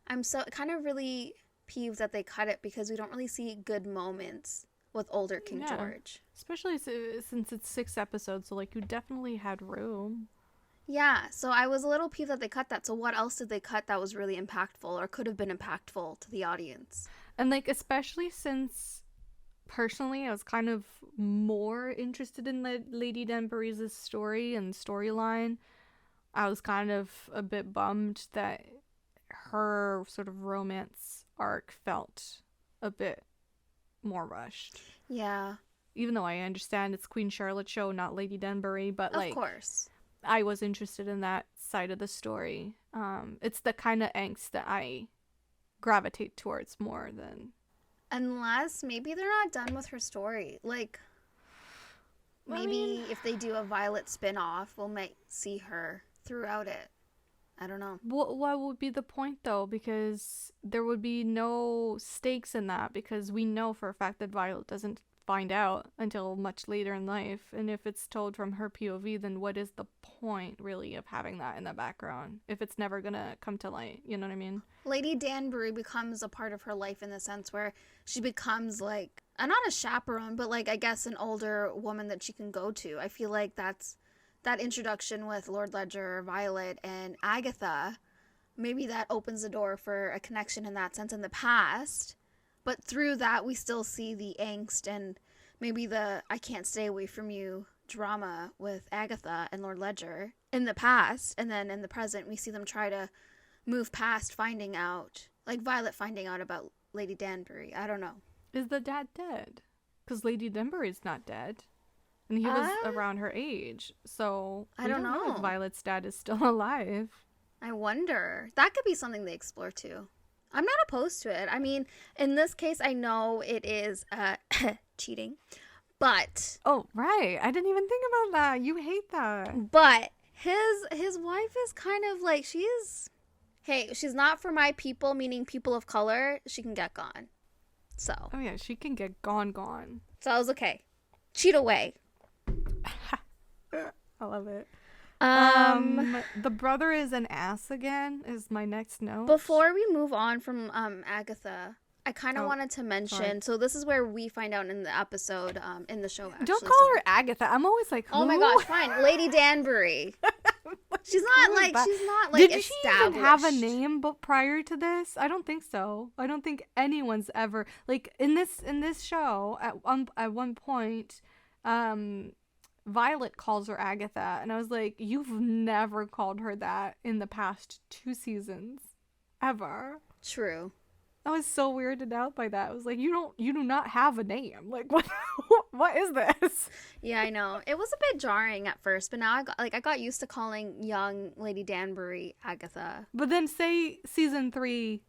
I'm so kind of really peeved that they cut it because we don't really see good moments with older King George. Especially since it's 6 episodes, so like you definitely had room. Yeah, so I was a little peeved that they cut that. So what else did they cut that was really impactful or could have been impactful to the audience? And like, especially since personally I was kind of more interested in Lady Danbury's story and storyline, I was kind of a bit bummed that her sort of romance arc felt a bit more rushed. Yeah. Even though I understand it's Queen Charlotte's show, not Lady Danbury, but like, of course, I was interested in that side of the story. It's the kind of angst that I gravitate towards more than... Unless maybe they're not done with her story. Like, maybe if they do a Violet spin-off, we'll might see her throughout it. I don't know. What would be the point, though? Because there would be no stakes in that, because we know for a fact that Violet doesn't find out until much later in life. And if it's told from her POV, then what is the point, really, of having that in the background if it's never gonna come to light? You know what I mean? Lady Danbury becomes a part of her life in the sense where she becomes, like, not a chaperone, but, like, I guess an older woman that she can go to. I feel like that's... that introduction with Lord Ledger, Violet, and Agatha, maybe that opens the door for a connection in that sense in the past. But through that, we still see the angst and maybe the I can't stay away from you drama with Agatha and Lord Ledger in the past. And then in the present, we see them try to move past finding out, like Violet finding out about Lady Danbury. I don't know. Is the dad dead? Because Lady Danbury's not dead. And he was around her age. So I don't know if Violet's dad is still alive. I wonder. That could be something they explore too. I'm not opposed to it. I mean, in this case, I know it is cheating, but... Oh, right. I didn't even think about that. You hate that. But his wife is kind of like, hey, she's not for my people, meaning people of color. She can get gone. So. Oh, yeah, she can get gone. So I was okay. Cheat away. I love it. The brother is an ass again is my next note. Before we move on from Agatha, I kind of wanted to mention, so this is where we find out in the episode, in the show, actually. Don't call her Agatha. I'm always like, who? Oh my gosh, fine. Lady Danbury. She's not like Did established. she even have a name prior to this? I don't think so. I don't think anyone's ever, like, in this show, at one point, Violet calls her Agatha, and I was like, you've never called her that in the past 2 seasons, ever. True. I was so weirded out by that. I was like, you do not have a name. Like, what is this? Yeah, I know. It was a bit jarring at first, but now I got used to calling young Lady Danbury Agatha. But then say season 3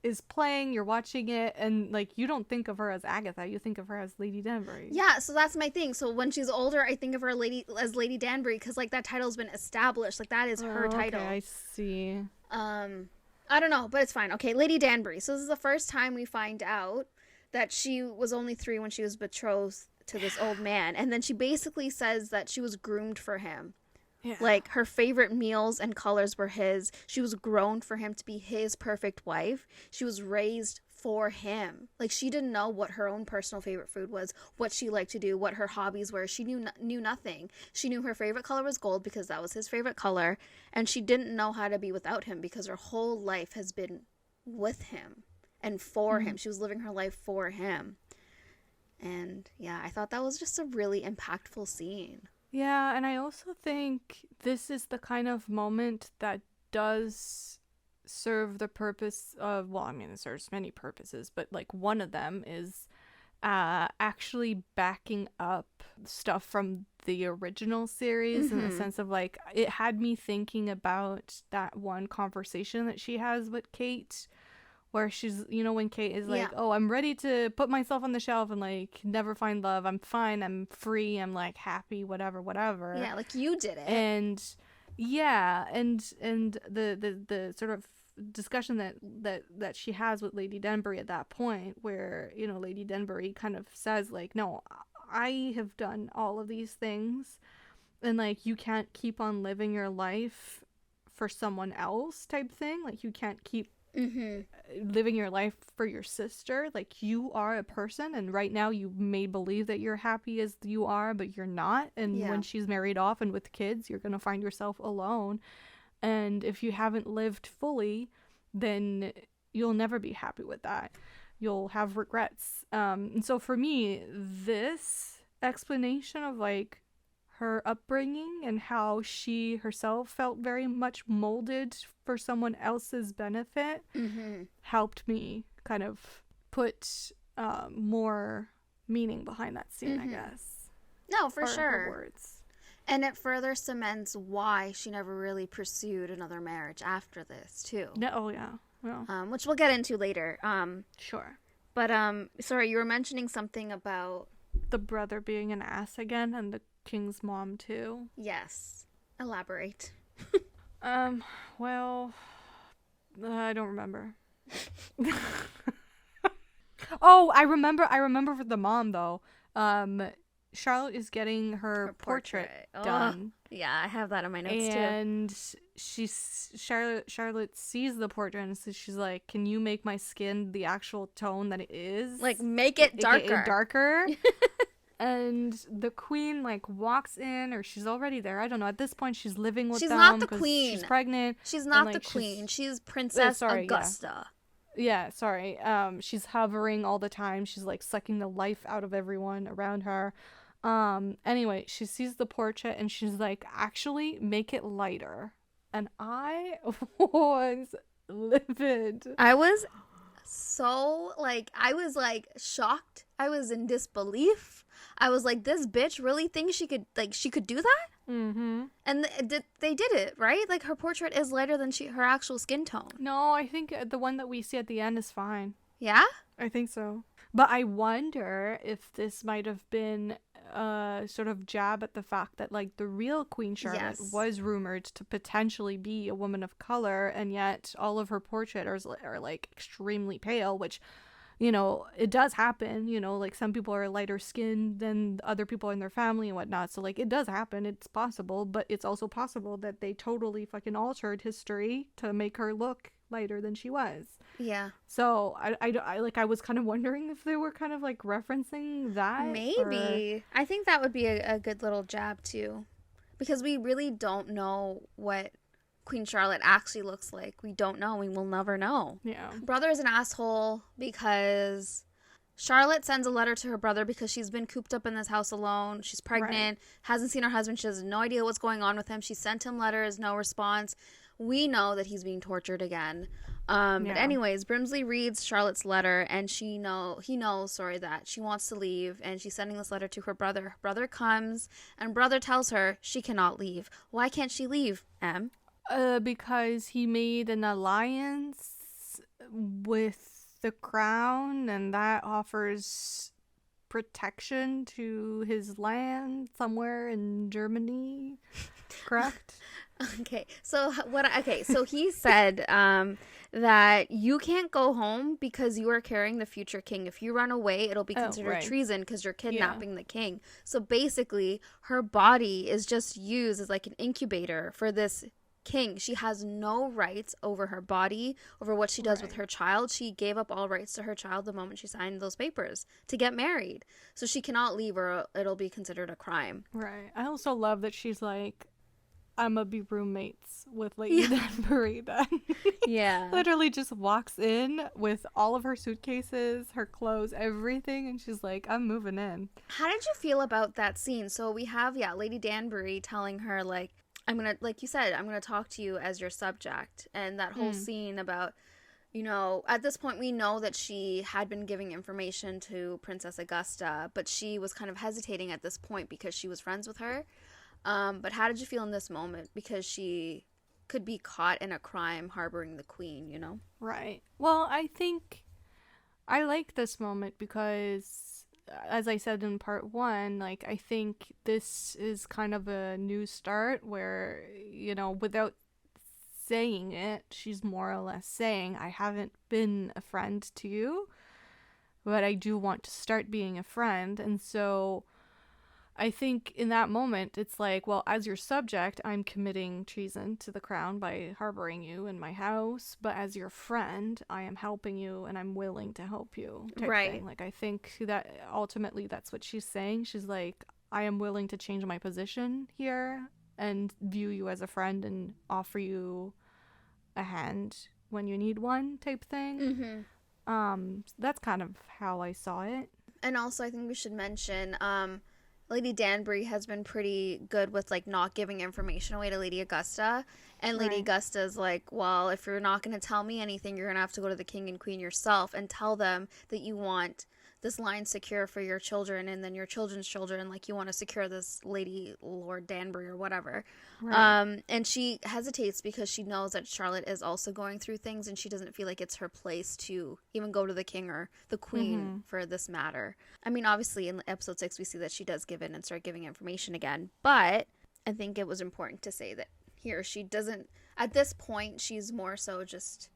is playing, you're watching it, and like you don't think of her as Agatha, you think of her as Lady Danbury. Yeah, so that's my thing. So when she's older, I think of her as Lady Danbury because like that title's been established. Like that is her title. Okay, I see. I don't know, but it's fine. Okay, Lady Danbury. So this is the first time we find out that she was only 3 when she was betrothed to this old man, and then she basically says that she was groomed for him. Yeah. Like, her favorite meals and colors were his. She was grown for him to be his perfect wife. She was raised for him. Like, she didn't know what her own personal favorite food was, what she liked to do, what her hobbies were. She knew nothing. She knew her favorite color was gold because that was his favorite color, and she didn't know how to be without him because her whole life has been with him and for him. She was living her life for him. And, yeah, I thought that was just a really impactful scene. Yeah, and I also think this is the kind of moment that does serve the purpose of, well, I mean, it serves many purposes, but like one of them is actually backing up stuff from the original series in the sense of like, it had me thinking about that one conversation that she has with Kate, where she's, you know, when Kate is like, oh, I'm ready to put myself on the shelf and like never find love. I'm fine. I'm free. I'm like happy, whatever. Yeah, like you did it. And yeah, and the sort of discussion that she has with Lady Danbury at that point, where, you know, Lady Danbury kind of says like, no, I have done all of these things, and like you can't keep on living your life for someone else type thing. Like you can't keep living your life for your sister. Like, you are a person, and right now you may believe that you're happy as you are, but you're not. And when she's married off and with kids, you're gonna find yourself alone. And if you haven't lived fully, then you'll never be happy with that. You'll have regrets. And so for me, this explanation of like her upbringing and how she herself felt very much molded for someone else's benefit helped me kind of put more meaning behind that scene, I guess. No, for sure. Her words. And it further cements why she never really pursued another marriage after this, too. Yeah, oh, yeah. Yeah. Which we'll get into later. Sure. But, sorry, you were mentioning something about... the brother being an ass again, and the king's mom, too. Yes. Elaborate. Well, I don't remember. Oh, I remember for the mom, though. Charlotte is getting her portrait done. Yeah, I have that in my notes too. And Charlotte sees the portrait and says, she's like, "Can you make my skin the actual tone that it is? Like, make it darker." Darker." And the queen like walks in, or she's already there. I don't know. At this point, she's living with them. She's not the queen. She's pregnant. She's not the queen. She's Princess Augusta. Yeah, sorry. She's hovering all the time. She's like sucking the life out of everyone around her. Anyway, she sees the portrait and she's like, "Actually, make it lighter." And I was livid. I was so I was shocked. I was in disbelief. I was like, this bitch really thinks she could do that? Mm-hmm. And they did it, right? Like, her portrait is lighter than her actual skin tone. No, I think the one that we see at the end is fine. Yeah? I think so. But I wonder if this might have been a sort of jab at the fact that, like, the real Queen Charlotte was rumored to potentially be a woman of color, and yet all of her portraits are like, extremely pale, which, you know, it does happen. You know, like, some people are lighter skinned than other people in their family and whatnot. So, like, it does happen. It's possible. But it's also possible that they totally fucking altered history to make her look lighter than she was. Yeah. So I was kind of wondering if they were kind of like referencing that. Maybe. I think that would be a good little jab too, because we really don't know what Queen Charlotte actually looks like. We don't know. We will never know. Yeah. Her brother is an asshole because Charlotte sends a letter to her brother because she's been cooped up in this house alone. She's pregnant, hasn't seen her husband. She has no idea what's going on with him. She sent him letters, no response. We know that he's being tortured again. But anyways, Brimsley reads Charlotte's letter, and he knows that she wants to leave, and she's sending this letter to her brother. Brother comes, and brother tells her she cannot leave. Why can't she leave, Em? Because he made an alliance with the crown, and that offers protection to his land somewhere in Germany. Correct? Okay, so he said that you can't go home because you are carrying the future king. If you run away, it'll be considered treason because you're kidnapping the king. So basically, her body is just used as like an incubator for this king. She has no rights over her body, over what she does with her child. She gave up all rights to her child the moment she signed those papers to get married. So she cannot leave, or it'll be considered a crime. Right. I also love that she's like, "I'm gonna be roommates with Lady Danbury." Then literally just walks in with all of her suitcases, her clothes, everything, and she's like, "I'm moving in." How did you feel about that scene? So we have Lady Danbury telling her, like, I'm gonna, like you said, I'm gonna talk to you as your subject, and that whole scene about, you know, at this point we know that she had been giving information to Princess Augusta, but she was kind of hesitating at this point because she was friends with her. But how did you feel in this moment? Because she could be caught in a crime harboring the queen, you know? Right. Well, I think I like this moment because, as I said in part one, like, I think this is kind of a new start where, you know, without saying it, she's more or less saying, "I haven't been a friend to you, but I do want to start being a friend." And so I think in that moment, it's like, well, as your subject, I'm committing treason to the crown by harboring you in my house. But as your friend, I am helping you and I'm willing to help you type Right. thing. Like, I think that ultimately that's what she's saying. She's like, I am willing to change my position here and view you as a friend and offer you a hand when you need one type thing. That's kind of how I saw it. And also, I think we should mention, Lady Danbury has been pretty good with, like, not giving information away to Lady Augusta. And Lady Augusta's like, well, if you're not going to tell me anything, you're going to have to go to the king and queen yourself and tell them that you want this line secure for your children and then your children's children. Like, you want to secure this Lady Lord Danbury or whatever. And she hesitates because she knows that Charlotte is also going through things and she doesn't feel like it's her place to even go to the king or the queen for this matter. I mean, obviously in episode 6 we see that she does give in and start giving information again, but I think it was important to say that here she doesn't, at this point she's more so just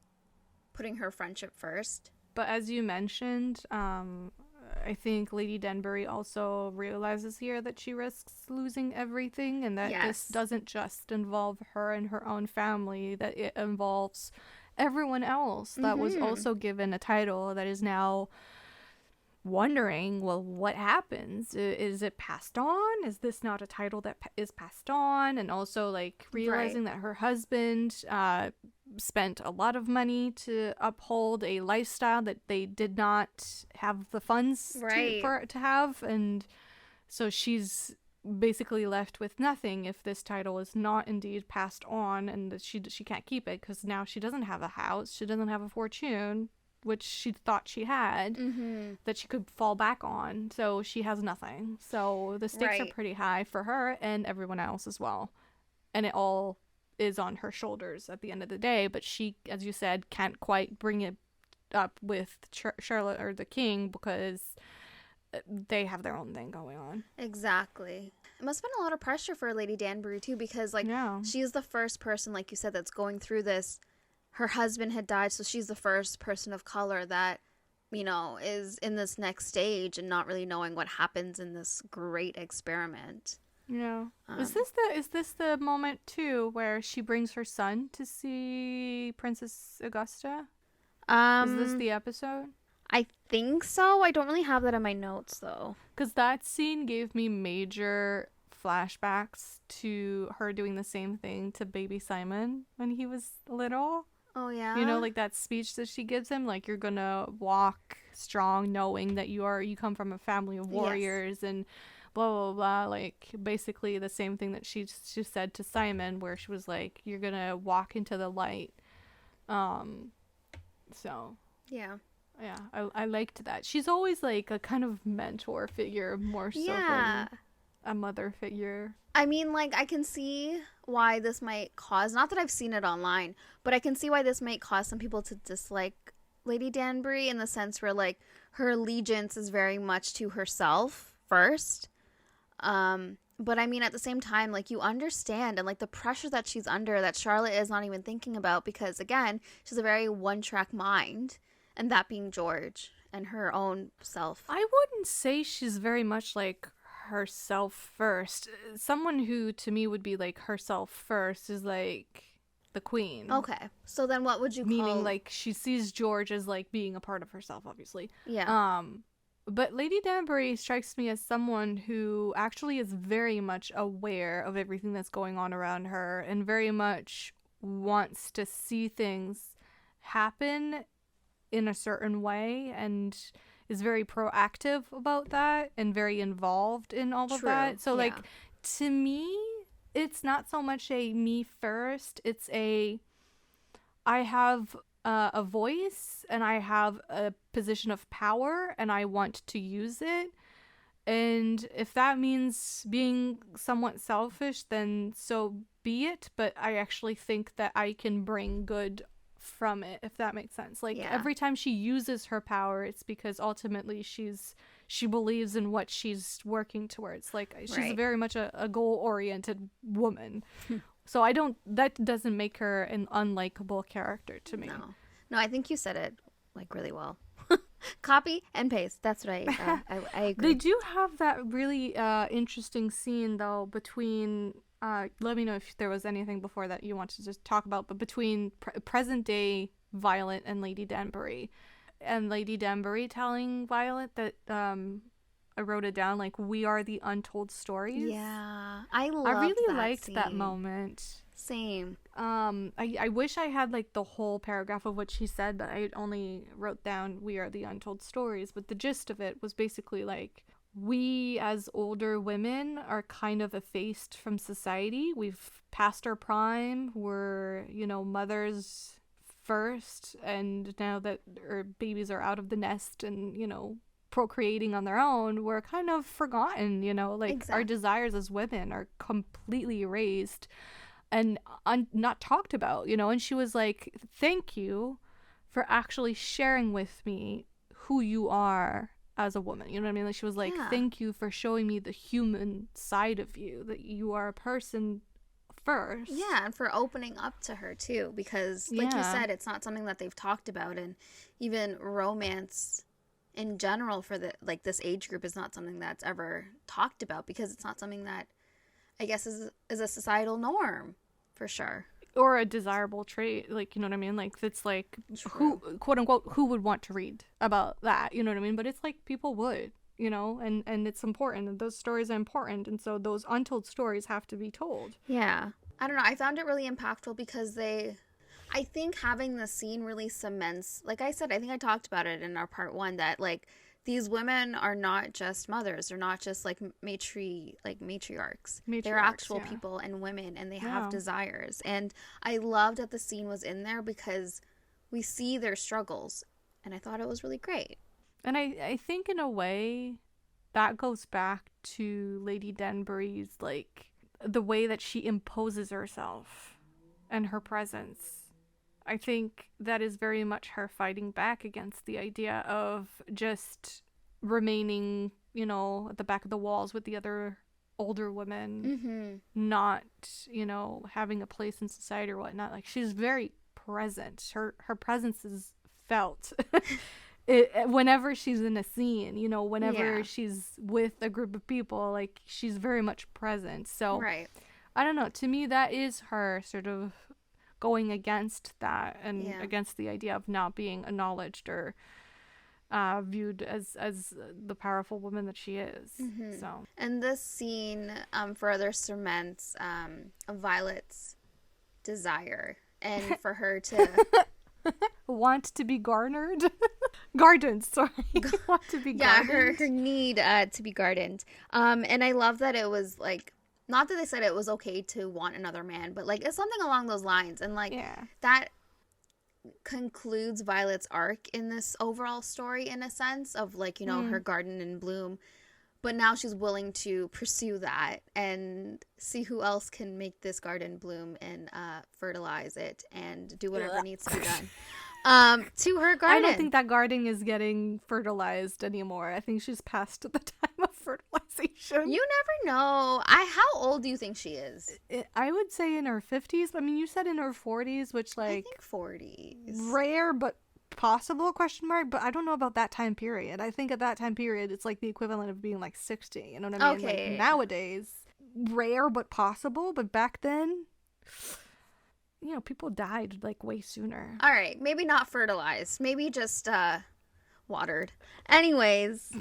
putting her friendship first. But as you mentioned, I think Lady Danbury also realizes here that she risks losing everything and that this doesn't just involve her and her own family, that it involves everyone else that was also given a title that is now wondering, well, what happens? Is it passed on? Is this not a title that is passed on? And also, like, realizing that her husband spent a lot of money to uphold a lifestyle that they did not have the funds to have, and so she's basically left with nothing if this title is not indeed passed on, and that she can't keep it because now she doesn't have a house, she doesn't have a fortune, which she thought she had, that she could fall back on. So she has nothing. So the stakes are pretty high for her and everyone else as well. And it all is on her shoulders at the end of the day. But she, as you said, can't quite bring it up with Charlotte or the king because they have their own thing going on. Exactly. It must have been a lot of pressure for Lady Danbury too, because like she's the first person, like you said, that's going through this. Her husband had died, so she's the first person of color that, you know, is in this next stage and not really knowing what happens in this great experiment. Yeah. Is this the moment too where she brings her son to see Princess Augusta? Is this the episode? I think so. I don't really have that in my notes though. Because that scene gave me major flashbacks to her doing the same thing to baby Simon when he was little. Oh, yeah? You know, like that speech that she gives him, like, you're gonna walk strong knowing that you come from a family of warriors and blah, blah, blah. Like, basically the same thing that she said to Simon, where she was like, you're gonna walk into the light. So. Yeah. Yeah, I liked that. She's always, like, a kind of mentor figure, more so than a mother figure. I mean, like, I can see why this might cause, not that I've seen it online, but I can see why this might cause some people to dislike Lady Danbury in the sense where, like, her allegiance is very much to herself first. But I mean, at the same time, like, you understand and, like, the pressure that she's under that Charlotte is not even thinking about because, again, she's a very one-track mind, and that being George and her own self. I wouldn't say she's very much like herself first. Someone who to me would be like herself first is like the queen. Okay, so then what would you call? Meaning like she sees George as like being a part of herself, obviously. Yeah. But Lady Danbury strikes me as someone who actually is very much aware of everything that's going on around her and very much wants to see things happen in a certain way and is very proactive about that and very involved in all of that. So like to me it's not so much a me first, it's a I have a voice and I have a position of power and I want to use it, and if that means being somewhat selfish then so be it, but I actually think that I can bring good from it, if that makes sense. Like every time she uses her power it's because ultimately she believes in what she's working towards. Like she's very much a goal-oriented woman. So that doesn't make her an unlikable character to me. No, I think you said it like really well. Copy and paste. That's right. I agree. They do have that really interesting scene, though, between... let me know if there was anything before that you wanted to just talk about, but between present-day Violet and Lady Danbury. And Lady Danbury telling Violet that... I wrote it down, like, we are the untold stories. Yeah. I really that liked scene. that moment. Same. I wish I had, like, the whole paragraph of what she said, but I only wrote down, we are the untold stories. But the gist of it was basically, like, we as older women are kind of effaced from society. We've passed our prime. We're, mothers first. And now that our babies are out of the nest and, procreating on their own, we're kind of forgotten, like Exactly. our desires as women are completely erased and not talked about, and she was like, thank you for actually sharing with me who you are as a woman, you know what I mean? Like, she was like, thank you for showing me the human side of you, that you are a person first. Yeah, and for opening up to her too, because like you said, it's not something that they've talked about, and even romance in general for this age group is not something that's ever talked about, because it's not something that I guess is a societal norm, for sure, or a desirable trait, like, you know what I mean? Like, it's like, True. who, quote unquote, who would want to read about that, you know what I mean? But it's like, people would, and it's important, and those stories are important, and so those untold stories have to be told. Yeah, I don't know, I found it really impactful because I think having the scene really cements, like I said, I think I talked about it in our part 1, that like these women are not just mothers, they're not just like matriarchs. They're actual people and women, and they have desires. And I loved that the scene was in there because we see their struggles, and I thought it was really great. And I think in a way that goes back to Lady Danbury's, like, the way that she imposes herself and her presence. I think that is very much her fighting back against the idea of just remaining, at the back of the walls with the other older women, not, having a place in society or whatnot. Like, she's very present. Her presence is felt whenever she's in a scene, whenever she's with a group of people, like, she's very much present. So, I don't know. To me, that is her sort of going against that and against the idea of not being acknowledged or viewed as the powerful woman that she is. So, and this scene further cements Violet's desire, and for her to want to be gardened. Want to be gardened. Yeah, her need to be gardened. And I love that it was like, not that they said it was okay to want another man, but like it's something along those lines. And like that concludes Violet's arc in this overall story, in a sense of like, her garden in bloom. But now she's willing to pursue that and see who else can make this garden bloom and fertilize it and do whatever needs to be done. To her garden. I don't think that garden is getting fertilized anymore. I think she's past the time of fertilization. You never know. How old do you think she is? I would say in her 50s. I mean, you said in her 40s, which, like, I think 40s. Rare, but possible, question mark. But I don't know about that time period. I think at that time period, it's like the equivalent of being like 60. You know what I mean? Okay. Like, nowadays, rare but possible. But back then, people died like way sooner. All right, maybe not fertilized, maybe just watered. Anyways,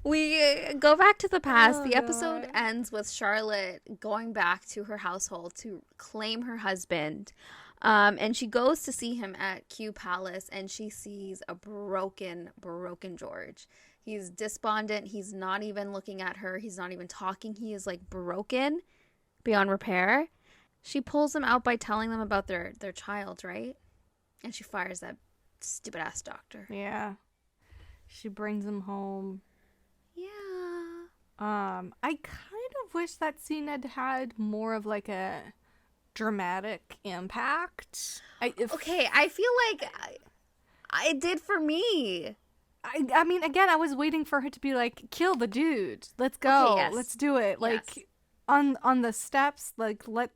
we go back to the past. The episode ends with Charlotte going back to her household to claim her husband, and she goes to see him at Q Palace, and she sees a broken George. He's despondent. He's not even looking at her. He's not even talking. He is like broken beyond repair. She pulls them out by telling them about their child, right? And she fires that stupid ass doctor. Yeah. She brings him home. Yeah. I kind of wish that scene had more of like a dramatic impact. I feel like it did for me. I mean, again, I was waiting for her to be like, kill the dude. Let's go. Okay, yes. Let's do it. Like, yes. on the steps, like let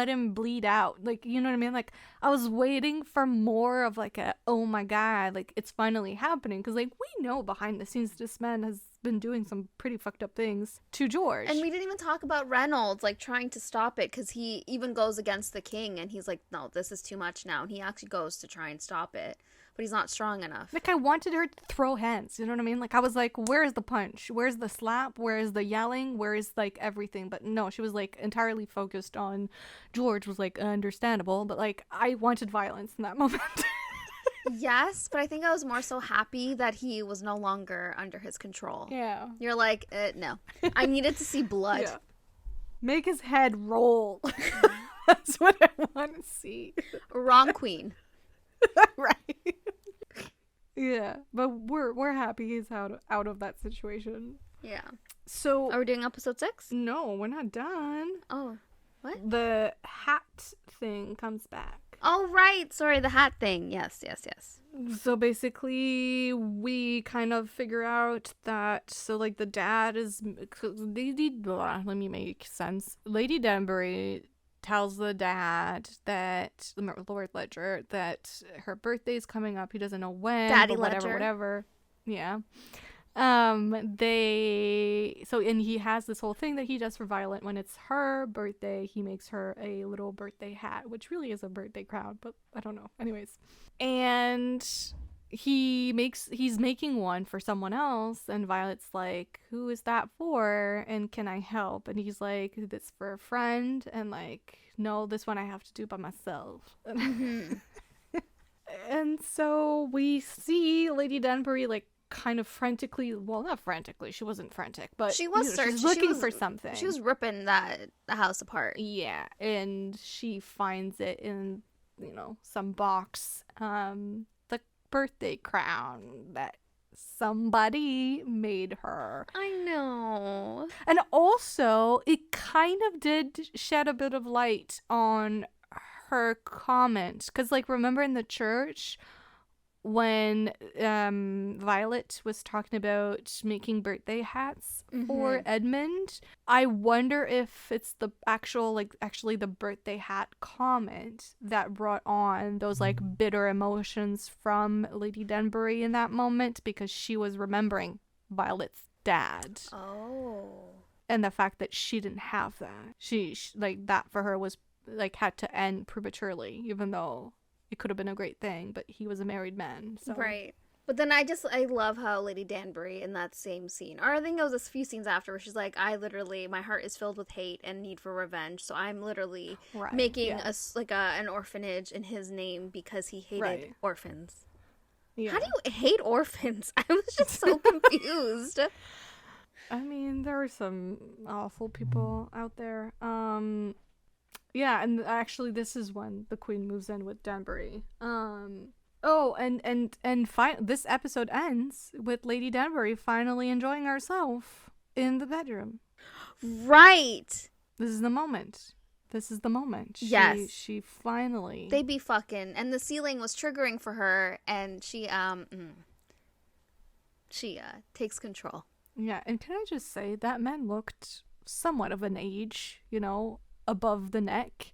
him bleed out, like, you know what I mean? Like, I was waiting for more of like a, oh my god, like it's finally happening, because like we know behind the scenes this man has been doing some pretty fucked up things to George. And we didn't even talk about Reynolds like trying to stop it, because he even goes against the king and he's like, no, this is too much now, and he actually goes to try and stop it, but he's not strong enough. Like, I wanted her to throw hands, you know what I mean? Like, I was like, where's the punch? Where's the slap? Where's the yelling? Where's, like, everything? But no, she was, like, entirely focused on George, was, like, understandable. But, like, I wanted violence in that moment. Yes, but I think I was more so happy that he was no longer under his control. Yeah. You're like, no. I needed to see blood. Yeah. Make his head roll. That's what I want to see. Wrong queen. Right. Yeah, but we're happy he's out of that situation. Yeah. So are we doing episode 6? No, we're not done. Oh, what? The hat thing comes back. Oh, right. Sorry, the hat thing. Yes. So basically, we kind of figure out that, so like the dad is, let me make sense. Lady Danbury tells the dad that, Lord Ledger, that her birthday's coming up. He doesn't know when. Daddy but Ledger. Whatever. Yeah. And he has this whole thing that he does for Violet. When it's her birthday, he makes her a little birthday hat, which really is a birthday crown, but I don't know. Anyways. And he's making one for someone else, and Violet's like, who is that for, and can I help? And he's like, this for a friend, and like, no, this one I have to do by myself. Mm-hmm. And so we see Lady Danbury like kind of frantically, well, not frantically, she wasn't frantic, but she was searching, she's looking for something. She was ripping the house apart. Yeah, and she finds it in, some box, the birthday crown that somebody made her. I know. And also, it kind of did shed a bit of light on her comment, because like, remember in the church when Violet was talking about making birthday hats for Edmund, I wonder if it's the actually the birthday hat comment that brought on those like bitter emotions from Lady Danbury in that moment, because she was remembering Violet's dad. Oh. And the fact that she didn't have that. She like, that for her was like, had to end prematurely, even though it could have been a great thing, but he was a married man. So. Right. But then I love how Lady Danbury in that same scene, or I think it was a few scenes after, where she's like, my heart is filled with hate and need for revenge, so I'm literally making an orphanage in his name because he hated orphans. Yeah. How do you hate orphans? I was just so confused. I mean, there are some awful people out there. Yeah, and actually, this is when the queen moves in with Danbury. This episode ends with Lady Danbury finally enjoying herself in the bedroom. Right. This is the moment. Yes. She finally. They be fucking, and the ceiling was triggering for her, and she takes control. Yeah, and can I just say that man looked somewhat of an age, above the neck.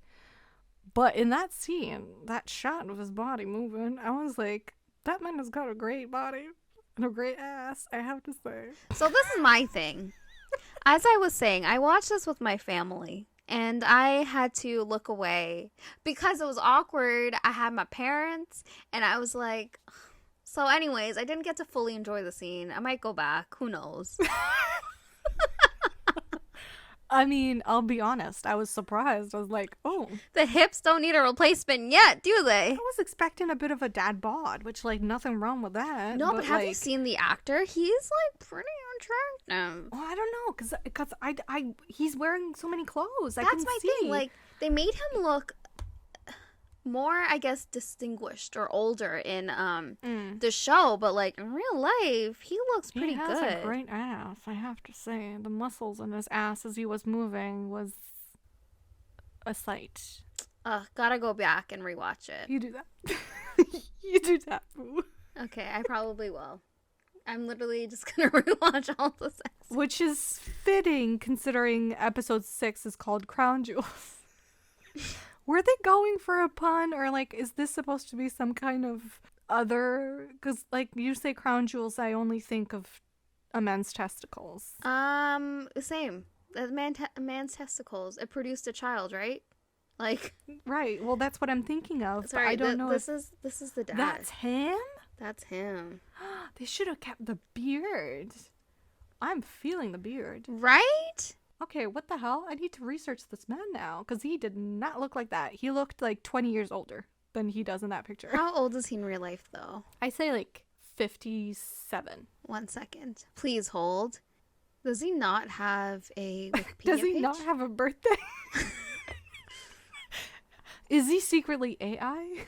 But in that scene, that shot of his body moving, I was like, that man has got a great body and a great ass, I have to say. So this is my thing. As I was saying, I watched this with my family, and I had to look away because it was awkward. I had my parents, and I was like... So anyways, I didn't get to fully enjoy the scene. I might go back. Who knows? I mean, I'll be honest. I was surprised. I was like, oh. The hips don't need a replacement yet, do they? I was expecting a bit of a dad bod, which, like, nothing wrong with that. No, but have you seen the actor? He's, like, pretty attractive. Well, I don't know, because he's wearing so many clothes. That's my thing. Like, they made him look more, I guess, distinguished or older in the show, but like in real life, he looks pretty good. He has a great ass, I have to say. The muscles in his ass as he was moving was a sight. Gotta go back and rewatch it. You do that. You do that, boo. Okay, I probably will. I'm literally just gonna rewatch all the sex. Which is fitting considering episode 6 is called Crown Jewels. Were they going for a pun, or like, is this supposed to be some kind of other? Because like you say crown jewels, I only think of a man's testicles. Same. A man's testicles. It produced a child, right? Like. Right. Well, that's what I'm thinking of. Sorry, I don't know. This is the dad. That's him. That's him. They should have kept the beard. I'm feeling the beard. Right? Okay, what the hell? I need to research this man now, because he did not look like that. He looked like 20 years older than he does in that picture. How old is he in real life, though? I say like 57. 1 second. Please hold. Does he not have a Wikipedia Does he page? not have a birthday? Is he secretly AI?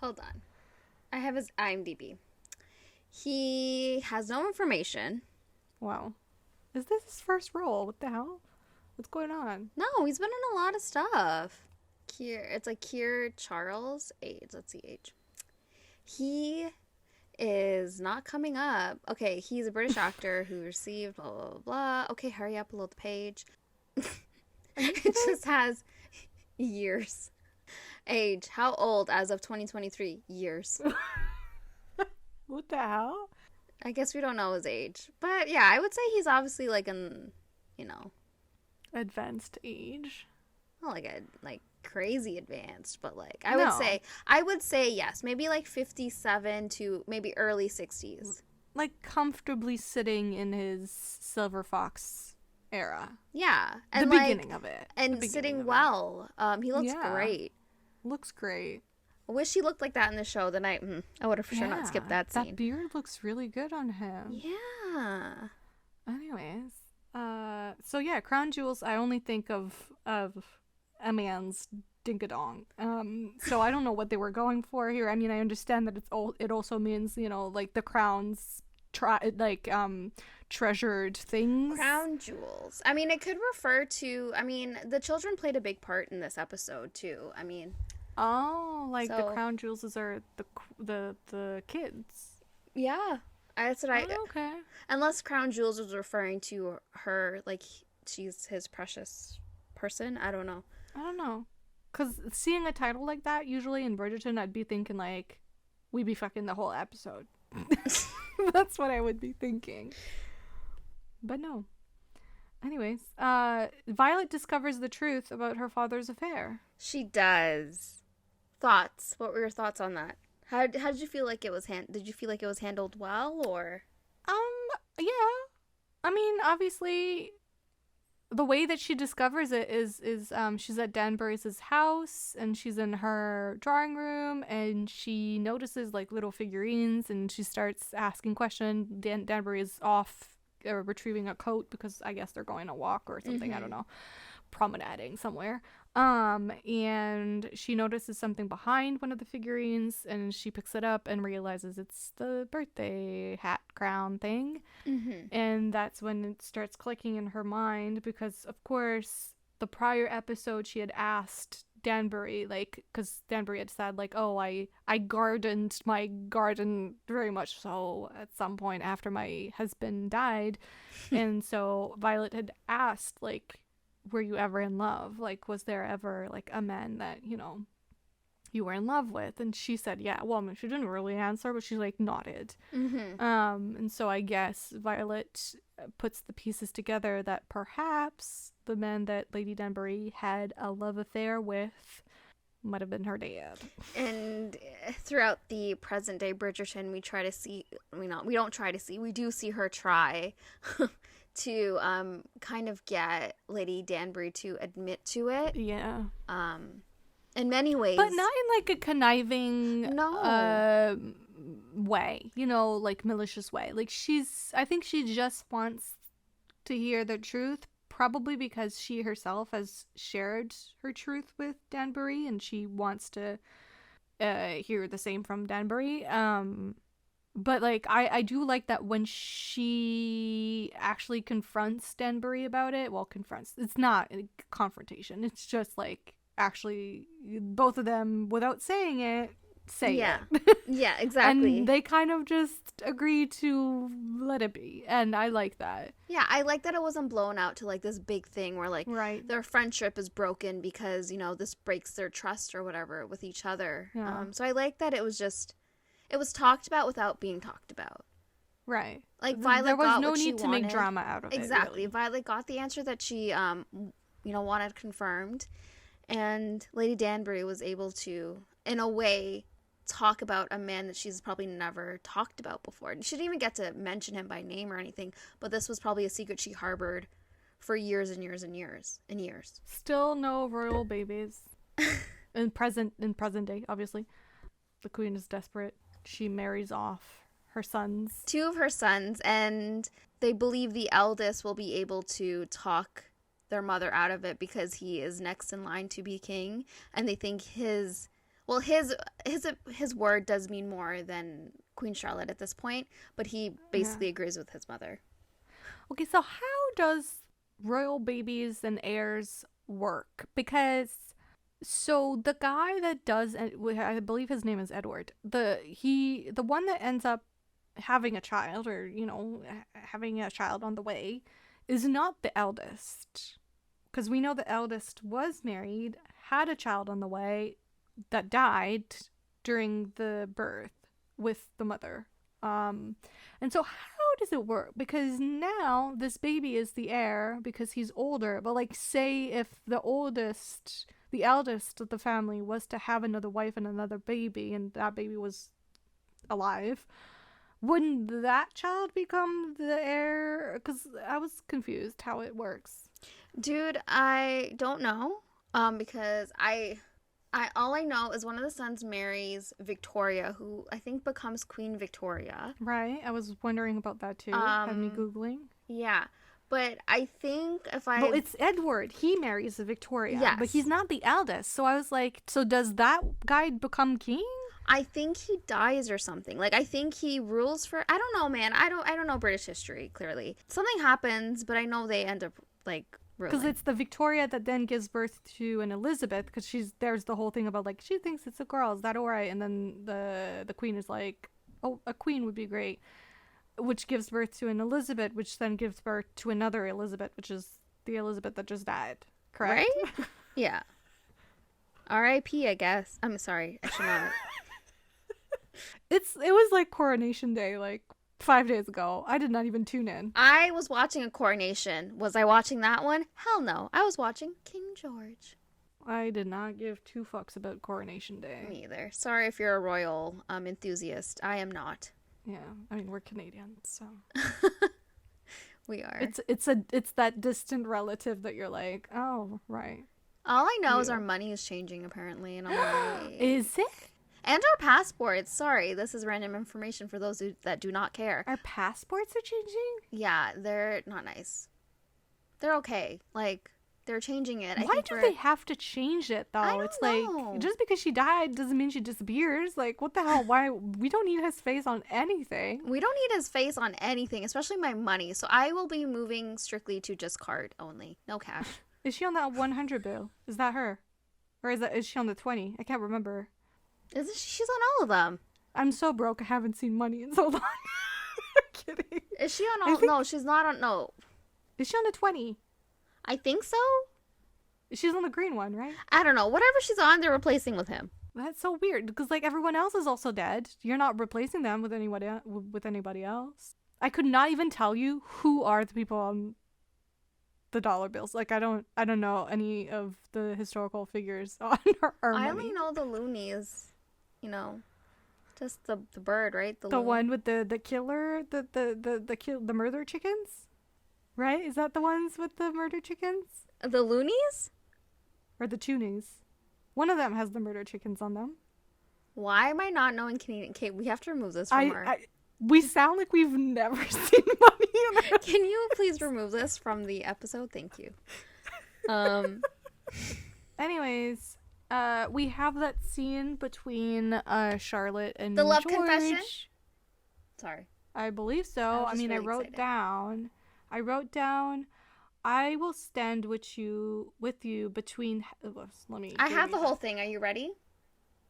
Hold on. I have his IMDb. He has no information. Wow. Is this his first role? What the hell? What's going on? No, he's been in a lot of stuff. It's like Keir Charles age. Let's see age. He is not coming up. Okay, he's a British actor who received blah blah blah blah. Okay, hurry up, load the page. It just has years. Age. How old as of 2023? Years. What the hell? I guess we don't know his age. But yeah, I would say he's obviously like an, Advanced age. not like crazy advanced, but like I would say yes, maybe like 57 to maybe early 60s. Like comfortably sitting in his Silver Fox era. Yeah, The and beginning of it. and sitting well. He looks great. Looks great. I wish he looked like that in the show. Then I would have for sure not skipped that scene. That beard looks really good on him. Yeah. Anyways, so yeah, crown jewels. I only think of a man's dingadong. So I don't know what they were going for here. I mean, I understand that it also means like the crowns, treasured things. Crown jewels. I mean, it could refer to. I mean, the children played a big part in this episode too. I mean. Oh, like the crown jewels are the kids. Yeah, that's what okay. Unless crown jewels was referring to her, like she's his precious person. I don't know. Cause seeing a title like that, usually in Bridgerton, I'd be thinking like, we be fucking the whole episode. That's what I would be thinking. But no. Anyways, Violet discovers the truth about her father's affair. She does. Thoughts? What were your thoughts on that? How did you feel like it was did you feel like it was handled well, or? Yeah. I mean, obviously, the way that she discovers it is she's at Danbury's house, and she's in her drawing room, and she notices like little figurines, and she starts asking questions. Danbury is off retrieving a coat because I guess they're going a walk or something. I don't know, promenading somewhere. And she notices something behind one of the figurines, and she picks it up and realizes it's the birthday hat crown thing. And that's when it starts clicking in her mind, because of course the prior episode she had asked Danbury, like, because Danbury had said like, oh, I gardened my garden very much so at some point after my husband died. And so Violet had asked like, were you ever in love? Like, was there ever like a man that you were in love with? And she said yeah. Well, I mean, she didn't really answer, but she like nodded. And so I guess Violet puts the pieces together that perhaps the man that Lady Danbury had a love affair with might have been her dad. And throughout the present day Bridgerton, we do see her try to kind of get Lady Danbury to admit to it. Yeah. In many ways. But not in like a conniving way, like malicious way. Like I think she just wants to hear the truth, probably because she herself has shared her truth with Danbury, and she wants to hear the same from Danbury. But like I do like that when she actually confronts Danbury about it. Well, it's not a confrontation. It's just like actually both of them, without saying it, say yeah. it. Yeah, exactly. And they kind of just agree to let it be. And I like that. Yeah, I like that it wasn't blown out to like this big thing where like Right. their friendship is broken because, you know, this breaks their trust or whatever with each other. Yeah. So I like that it was talked about without being talked about. Right. Like Violet there was got no what she need to wanted. make drama out of Exactly. it. Really. Violet got the answer that she wanted confirmed, and Lady Danbury was able to, in a way, talk about a man that she's probably never talked about before. She didn't even get to mention him by name or anything, but this was probably a secret she harbored for years and years and years and years. Still no royal babies. in present day, obviously. The queen is desperate. She marries off her sons. 2 of her sons, and they believe the eldest will be able to talk their mother out of it because he is next in line to be king, and they think his word does mean more than Queen Charlotte at this point, but he basically agrees with his mother. Okay, so how does royal babies and heirs work? Because so the guy that does, I believe his name is Edward, the one that ends up having a child, or, you know, having a child on the way, is not the eldest. Because we know the eldest was married, had a child on the way that died during the birth with the mother. And so how does it work? Because now this baby is the heir because he's older. But like, say if the eldest of the family was to have another wife and another baby, and that baby was alive, wouldn't that child become the heir? Because I was confused how it works. Dude, I don't know. Because I all I know is one of the sons marries Victoria, who I think becomes Queen Victoria. Right. I was wondering about that too. Had me Googling. Yeah. But I think Well, it's Edward. He marries Victoria. Yes. But he's not the eldest. So I was like, so does that guy become king? I think he dies or something. Like, I think he rules for, I don't know, man. I don't know British history, clearly. Something happens, but I know they end up, like, ruling. Because it's the Victoria that then gives birth to an Elizabeth, because there's the whole thing about, like, she thinks it's a girl. Is that all right? And then the queen is like, oh, a queen would be great. Which gives birth to an Elizabeth, which then gives birth to another Elizabeth, which is the Elizabeth that just died. Correct? Right? Yeah. R.I.P., I guess. I'm sorry. I should not. It was like Coronation Day, like 5 days ago. I did not even tune in. I was watching a coronation. Was I watching that one? Hell no. I was watching King George. I did not give 2 fucks about Coronation Day. Me either. Sorry if you're a royal enthusiast. I am not. Yeah, I mean, we're Canadians, so we are. It's that distant relative that you're like, oh, right. All I know is our money is changing apparently, and I'm like, is it? And our passports. Sorry, this is random information for those that do not care. Our passports are changing? Yeah, they're not nice. They're okay. Like, they're changing it. Why do they have to change it, though? I don't know. Like, just because she died doesn't mean she disappears. Like, what the hell? Why? We don't need his face on anything. We don't need his face on anything, especially my money. So I will be moving strictly to just card only. No cash. Is she on that 100 bill? Is that her? Or is she on the 20? I can't remember. She's on all of them. I'm so broke. I haven't seen money in so long. I'm kidding. Is she on all? No, she's not on. No. Is she on the 20? I think so. She's on the green one, right? I don't know. Whatever she's on, they're replacing with him. That's so weird because like everyone else is also dead. You're not replacing them with anybody else. I could not even tell you who are the people on the dollar bills. Like I don't know any of the historical figures on our money. I only know the loonies. You know, just the bird, right? The one with the killer, the murder chickens, right? Is that the ones with the murder chickens? The loonies? Or the tunies? One of them has the murder chickens on them. Why am I not knowing Canadian? Kate, we have to remove this from we sound like we've never seen money. Can you please remove this from the episode? Thank you. Anyways, we have that scene between Charlotte and the love George. confession. Sorry, I believe so. I mean, really I wrote down. I will stand with you between. Let me. I have the whole thing. Are you ready?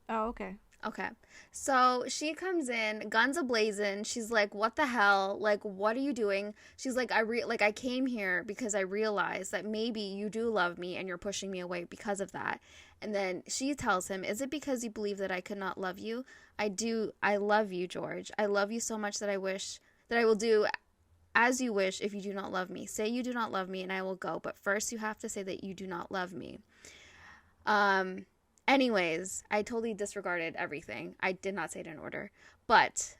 Oh, okay. Okay. So she comes in, guns a-blazing. She's like, "What the hell? Like, what are you doing?" She's like, I came here because I realized that maybe you do love me and you're pushing me away because of that." And then she tells him, "Is it because you believe that I could not love you? I do. I love you, George. I love you so much that I wish that I will do as you wish if you do not love me. Say you do not love me and I will go, but first you have to say that you do not love me." Um Anyways, I totally disregarded everything. I did not say it in order. But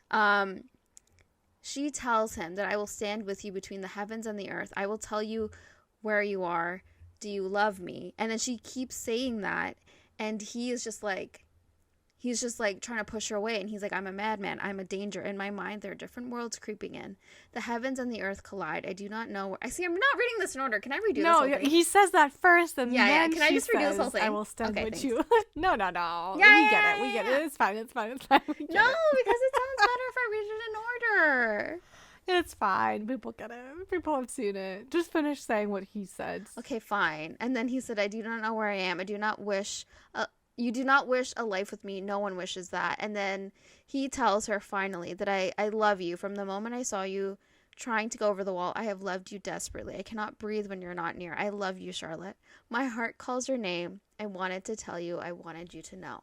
she tells him that I will stand with you between the heavens and the earth. I will tell you where you are. Do you love me? And then she keeps saying that, and he's just like trying to push her away, and he's like, "I'm a madman. I'm a danger. In my mind, there are different worlds creeping in. The heavens and the earth collide. I do not know where." I see. I'm not reading this in order. Can I redo this whole thing? He says that first, and Yeah. then Can I just redo this whole thing? "I will stand Okay, with thanks. you." No. Yeah, We get it. It's fine. We get No, it. because it sounds better if I read it in order. It's fine. People get it. People have seen it. Just finish saying what he said. Okay, fine. And then he said, "I do not know where I am. I do not wish. You do not wish a life with me. No one wishes that." And then he tells her finally that I love you. From the moment I saw you trying to go over the wall, I have loved you desperately. I cannot breathe when you're not near. I love you, Charlotte. My heart calls your name. I wanted to tell you. I wanted you to know.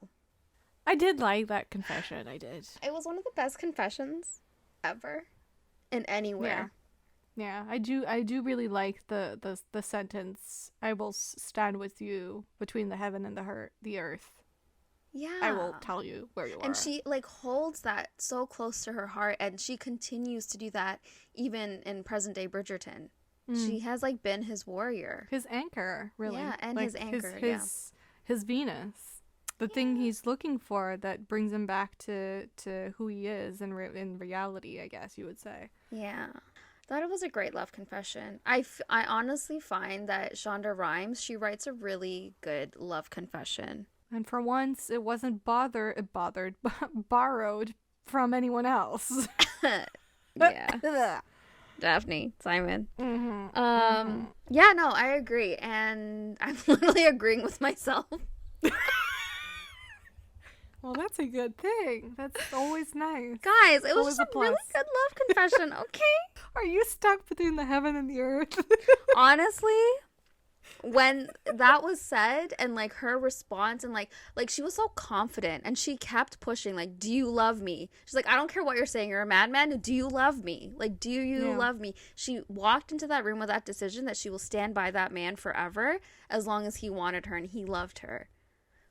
I did like that confession. I did. It was one of the best confessions ever in anywhere. Yeah, I do really like the sentence, "I will stand with you between the heaven and the earth. Yeah. I will tell you where you are." And she like holds that so close to her heart, and she continues to do that even in present day Bridgerton. She has like been his warrior. His anchor, really. Yeah, and like, his anchor. his Venus. The thing he's looking for that brings him back to who he is in reality, I guess you would say. Yeah. Thought it was a great love confession. I honestly find that Shonda Rhimes, she writes a really good love confession. And for once, it wasn't borrowed from anyone else. Yeah. Daphne, Simon. Mm-hmm. Yeah, no, I agree. And I'm literally agreeing with myself. Well, that's a good thing. That's always nice. Guys, it was Always just a really good love confession, okay? Are you stuck between the heaven and the earth? Honestly, when that was said and like her response and like she was so confident and she kept pushing, like, "Do you love me?" She's like, "I don't care what you're saying, you're a madman. Do you love me? Like, do you love me?" She walked into that room with that decision that she will stand by that man forever as long as he wanted her and he loved her.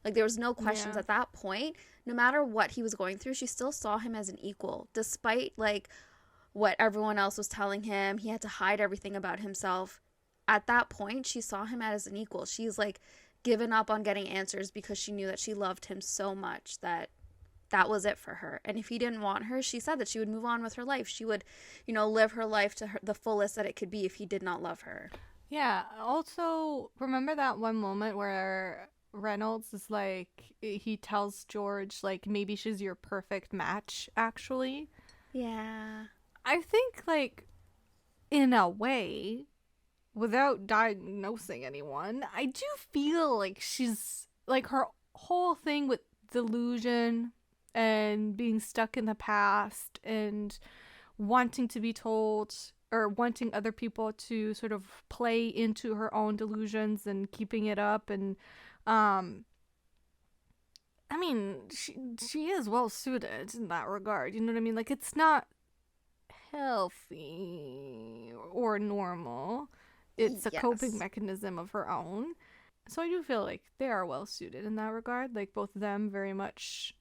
Like, there was no questions at that point. No matter what he was going through, she still saw him as an equal. Despite, like, what everyone else was telling him, he had to hide everything about himself. At that point, she saw him as an equal. She's, like, given up on getting answers because she knew that she loved him so much that was it for her. And if he didn't want her, she said that she would move on with her life. She would, live her life to the fullest that it could be if he did not love her. Yeah. Also, remember that one moment where Reynolds is like, he tells George, like, maybe she's your perfect match, actually. Yeah. I think, like, in a way, without diagnosing anyone, I do feel like she's, like, her whole thing with delusion and being stuck in the past and wanting to be told or wanting other people to sort of play into her own delusions and keeping it up, and I mean, she is well suited in that regard, you know what I mean? Like, it's not healthy or normal. It's a coping mechanism of her own. So I do feel like they are well suited in that regard. Like, both of them very much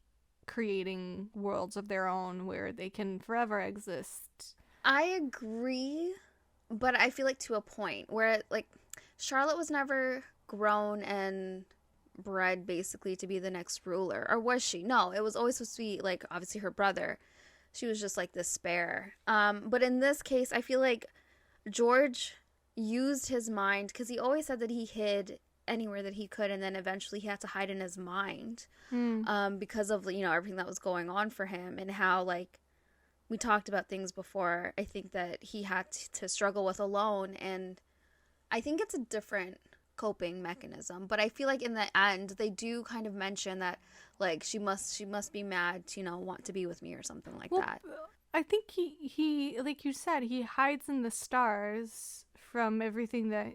creating worlds of their own where they can forever exist. I agree, but I feel like to a point where, like, Charlotte was never grown and bred basically to be the next ruler, or was she? No, it was always supposed to be, like, obviously her brother. She was just like this spare. But in this case, I feel like George used his mind, because he always said that he hid anywhere that he could, and then eventually he had to hide in his mind because of, everything that was going on for him, and how, like, we talked about things before, I think that he had to struggle with alone. And I think it's a different coping mechanism. But I feel like in the end they do kind of mention that like she must be mad to, want to be with me or something like that. I think he like you said, he hides in the stars from everything that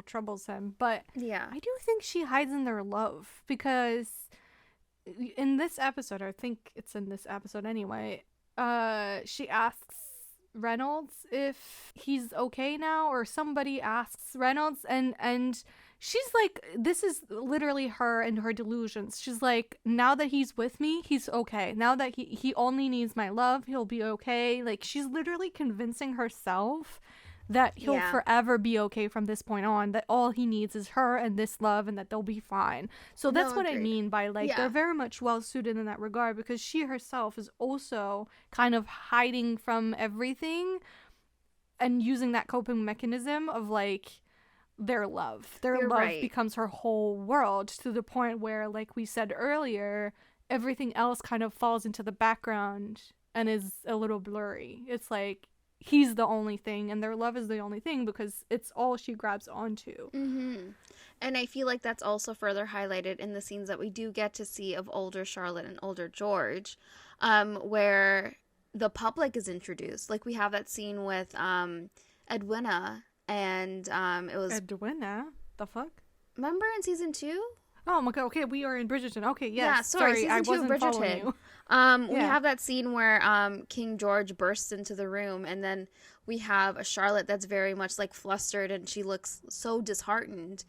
troubles him. But yeah, I do think she hides in their love, because in this episode, I think it's in this episode anyway, she asks Reynolds if he's okay now, or somebody asks Reynolds, and she's like, this is literally her and her delusions. She's like, now that he's with me, he's okay. Now that he only needs my love, he'll be okay. Like, she's literally convincing herself that he'll forever be okay from this point on, that all he needs is her and this love, and that they'll be fine. So that's what I mean by, like, they're very much well suited in that regard, because she herself is also kind of hiding from everything and using that coping mechanism of, like, their love. Their love becomes her whole world, to the point where, like we said earlier, everything else kind of falls into the background and is a little blurry. It's like he's the only thing, and their love is the only thing, because it's all she grabs onto. Mm-hmm. And I feel like that's also further highlighted in the scenes that we do get to see of older Charlotte and older George, where the public is introduced. Like, we have that scene with Edwina, and it was... Edwina? The fuck? Remember in season 2? Oh my god, okay, we are in Bridgerton. Okay, yes. Yeah, sorry, season I 2 wasn't Bridgerton. Following you. We have that scene where King George bursts into the room, and then we have a Charlotte that's very much like flustered, and she looks so disheartened.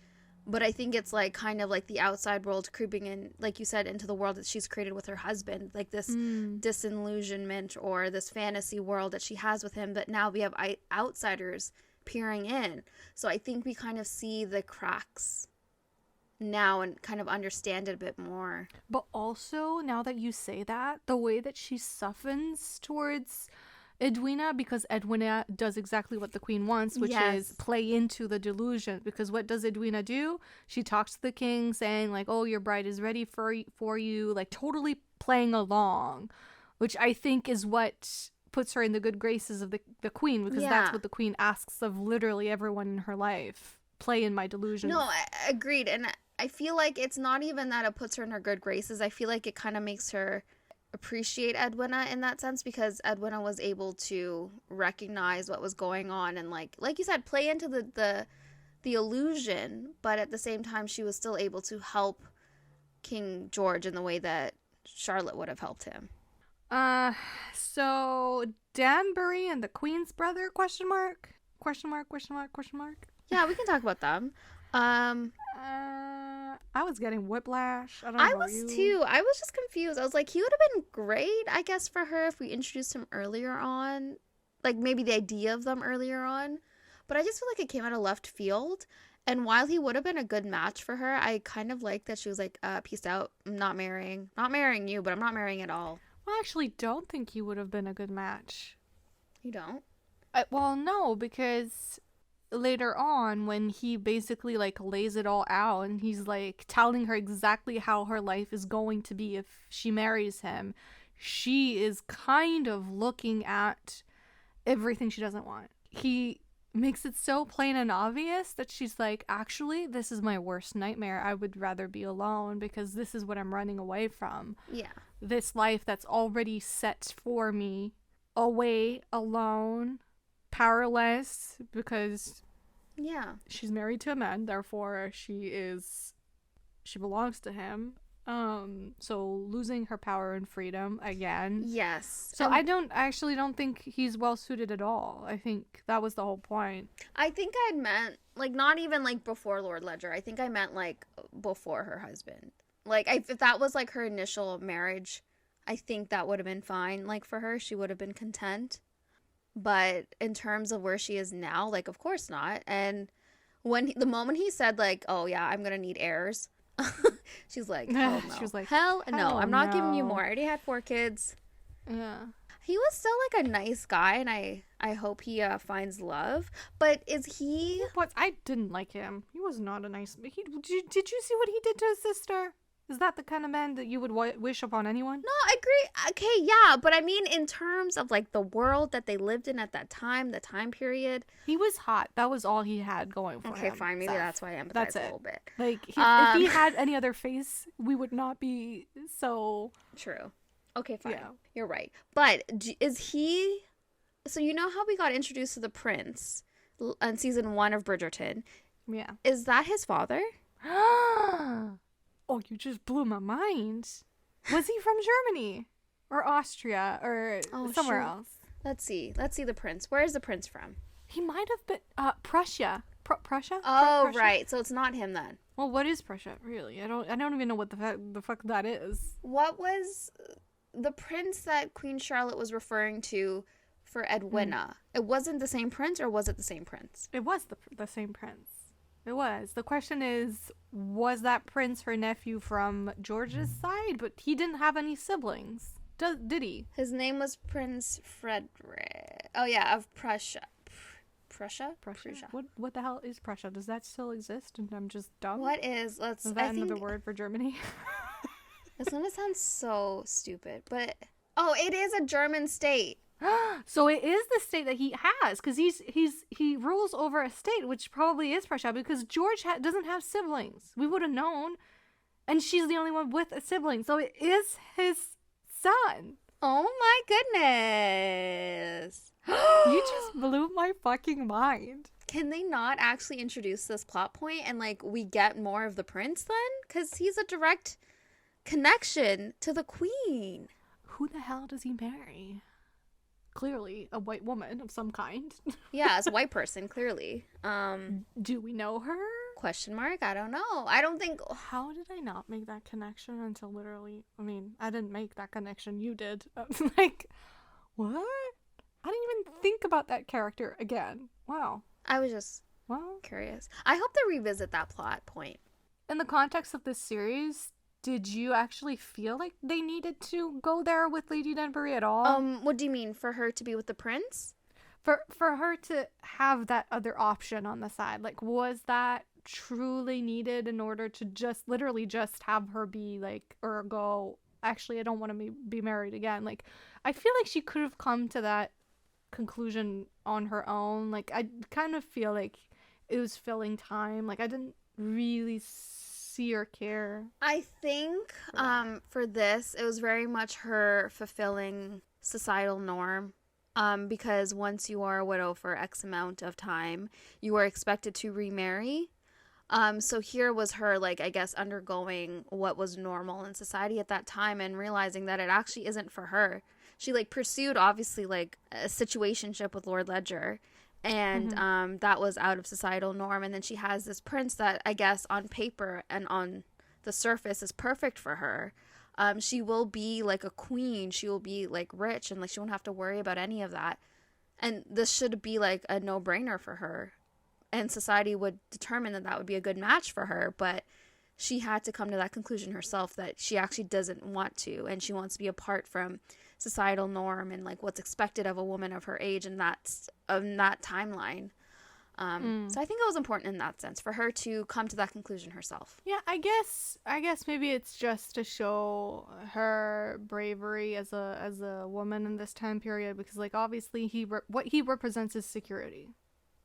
But I think it's like kind of like the outside world creeping in, like you said, into the world that she's created with her husband, like this disillusionment or this fantasy world that she has with him. But now we have outsiders peering in, so I think we kind of see the cracks now and kind of understand it a bit more. But also, now that you say that, the way that she softens towards Edwina, because Edwina does exactly what the queen wants, which is play into the delusion. Because what does Edwina do? She talks to the king saying, like, oh, your bride is ready for you, like totally playing along, which I think is what puts her in the good graces of the queen, because that's what the queen asks of literally everyone in her life. Play in my delusion. No, I agreed. And I feel like it's not even that it puts her in her good graces. I feel like it kind of makes her appreciate Edwina in that sense, because Edwina was able to recognize what was going on and like you said, play into the illusion, but at the same time she was still able to help King George in the way that Charlotte would have helped him. So Danbury and the Queen's brother, question mark? Yeah, we can talk about them. I was getting whiplash. I was too. I was just confused. I was like, he would have been great, I guess, for her if we introduced him earlier on. Like, maybe the idea of them earlier on. But I just feel like it came out of left field. And while he would have been a good match for her, I kind of like that she was like, peace out. I'm not marrying. Not marrying you, but I'm not marrying at all. Well, I actually don't think he would have been a good match. You don't? Well, no, because later on, when he basically like lays it all out and he's like telling her exactly how her life is going to be if she marries him, she is kind of looking at everything she doesn't want. He makes it so plain and obvious that she's like, actually, this is my worst nightmare. I would rather be alone, because this is what I'm running away from. Yeah. This life that's already set for me, away, alone, powerless, because she's married to a man, therefore she belongs to him. So losing her power and freedom again. Yes. So I actually don't think he's well suited at all. I think that was the whole point. I think I meant like not even like before Lord Ledger. I think I meant like before her husband. Like if that was like her initial marriage, I think that would have been fine. Like for her, she would have been content. But in terms of where she is now, like of course not. And the moment he said like, oh yeah, I'm gonna need heirs. She's like, hell no. She was like, hell no, I'm not giving you more. I already had 4 kids. Yeah. He was still like a nice guy, and I hope he finds love. But is he? What? I didn't like him. He was not a nice. Did you see what he did to his sister? Is that the kind of man that you would wish upon anyone? No, I agree. Okay, yeah, but I mean in terms of like the world that they lived in at that time, the time period. He was hot. That was all he had going for him. Okay, fine. Maybe that's why I empathize that's a little bit. Like, if he had any other face, we would not be so... True. Okay, fine. Yeah. You're right. But is he... So you know how we got introduced to the prince on season 1 of Bridgerton? Yeah. Is that his father? Oh, you just blew my mind. Was he from Germany? Or Austria? Or somewhere else? Let's see the prince. Where is the prince from? He might have been Prussia. Prussia? Oh, Prussia? right. So it's not him then. Well, what is Prussia, really? I don't even know what the fuck that is. What was the prince that Queen Charlotte was referring to for Edwina? It wasn't the same prince, or was it the same prince? It was the same prince. It was. The question is, was that prince her nephew from George's side? But he didn't have any siblings. Did he? His name was Prince Frederick. Oh, yeah, of Prussia. Prussia? What the hell is Prussia? Does that still exist? And I'm just dumb? What is... Is that another word for Germany? It's going to sound so stupid, but... Oh, it is a German state. So it is the state that he has, because he rules over a state, which probably is Prussia, because George doesn't have siblings. We would have known, and she's the only one with a sibling, so it is his son. Oh my goodness! You just blew my fucking mind. Can they not actually introduce this plot point and like we get more of the prince then? Because he's a direct connection to the queen. Who the hell does he marry? Clearly a white woman of some kind. Yeah, as a white person, clearly. Do we know her? Question mark? I don't know. I don't think... How did I not make that connection until literally... I mean, I didn't make that connection. You did. Like, what? I didn't even think about that character again. Wow. I was just curious. I hope they revisit that plot point. In the context of this series... Did you actually feel like they needed to go there with Lady Danbury at all? What do you mean? For her to be with the prince? For her to have that other option on the side. Like, was that truly needed in order to literally just have her be like, or go, actually, I don't want to be married again. Like, I feel like she could have come to that conclusion on her own. Like, I kind of feel like it was filling time. Like, I didn't really see or care. I think for this it was very much her fulfilling societal norm, because once you are a widow for X amount of time you are expected to remarry, so here was her, like, I guess undergoing what was normal in society at that time and realizing that it actually isn't for her. She like pursued obviously like a situationship with Lord Ledger, and that was out of societal norm, and then she has this prince that I guess on paper and on the surface is perfect for her. She will be like a queen, she will be like rich, and like she won't have to worry about any of that, and this should be like a no-brainer for her, and society would determine that would be a good match for her, but she had to come to that conclusion herself that she actually doesn't want to, and she wants to be apart from societal norm and like what's expected of a woman of her age, and that's of that timeline. So I think it was important in that sense for her to come to that conclusion herself. Yeah, I guess maybe it's just to show her bravery as a woman in this time period, because like obviously what he represents is security.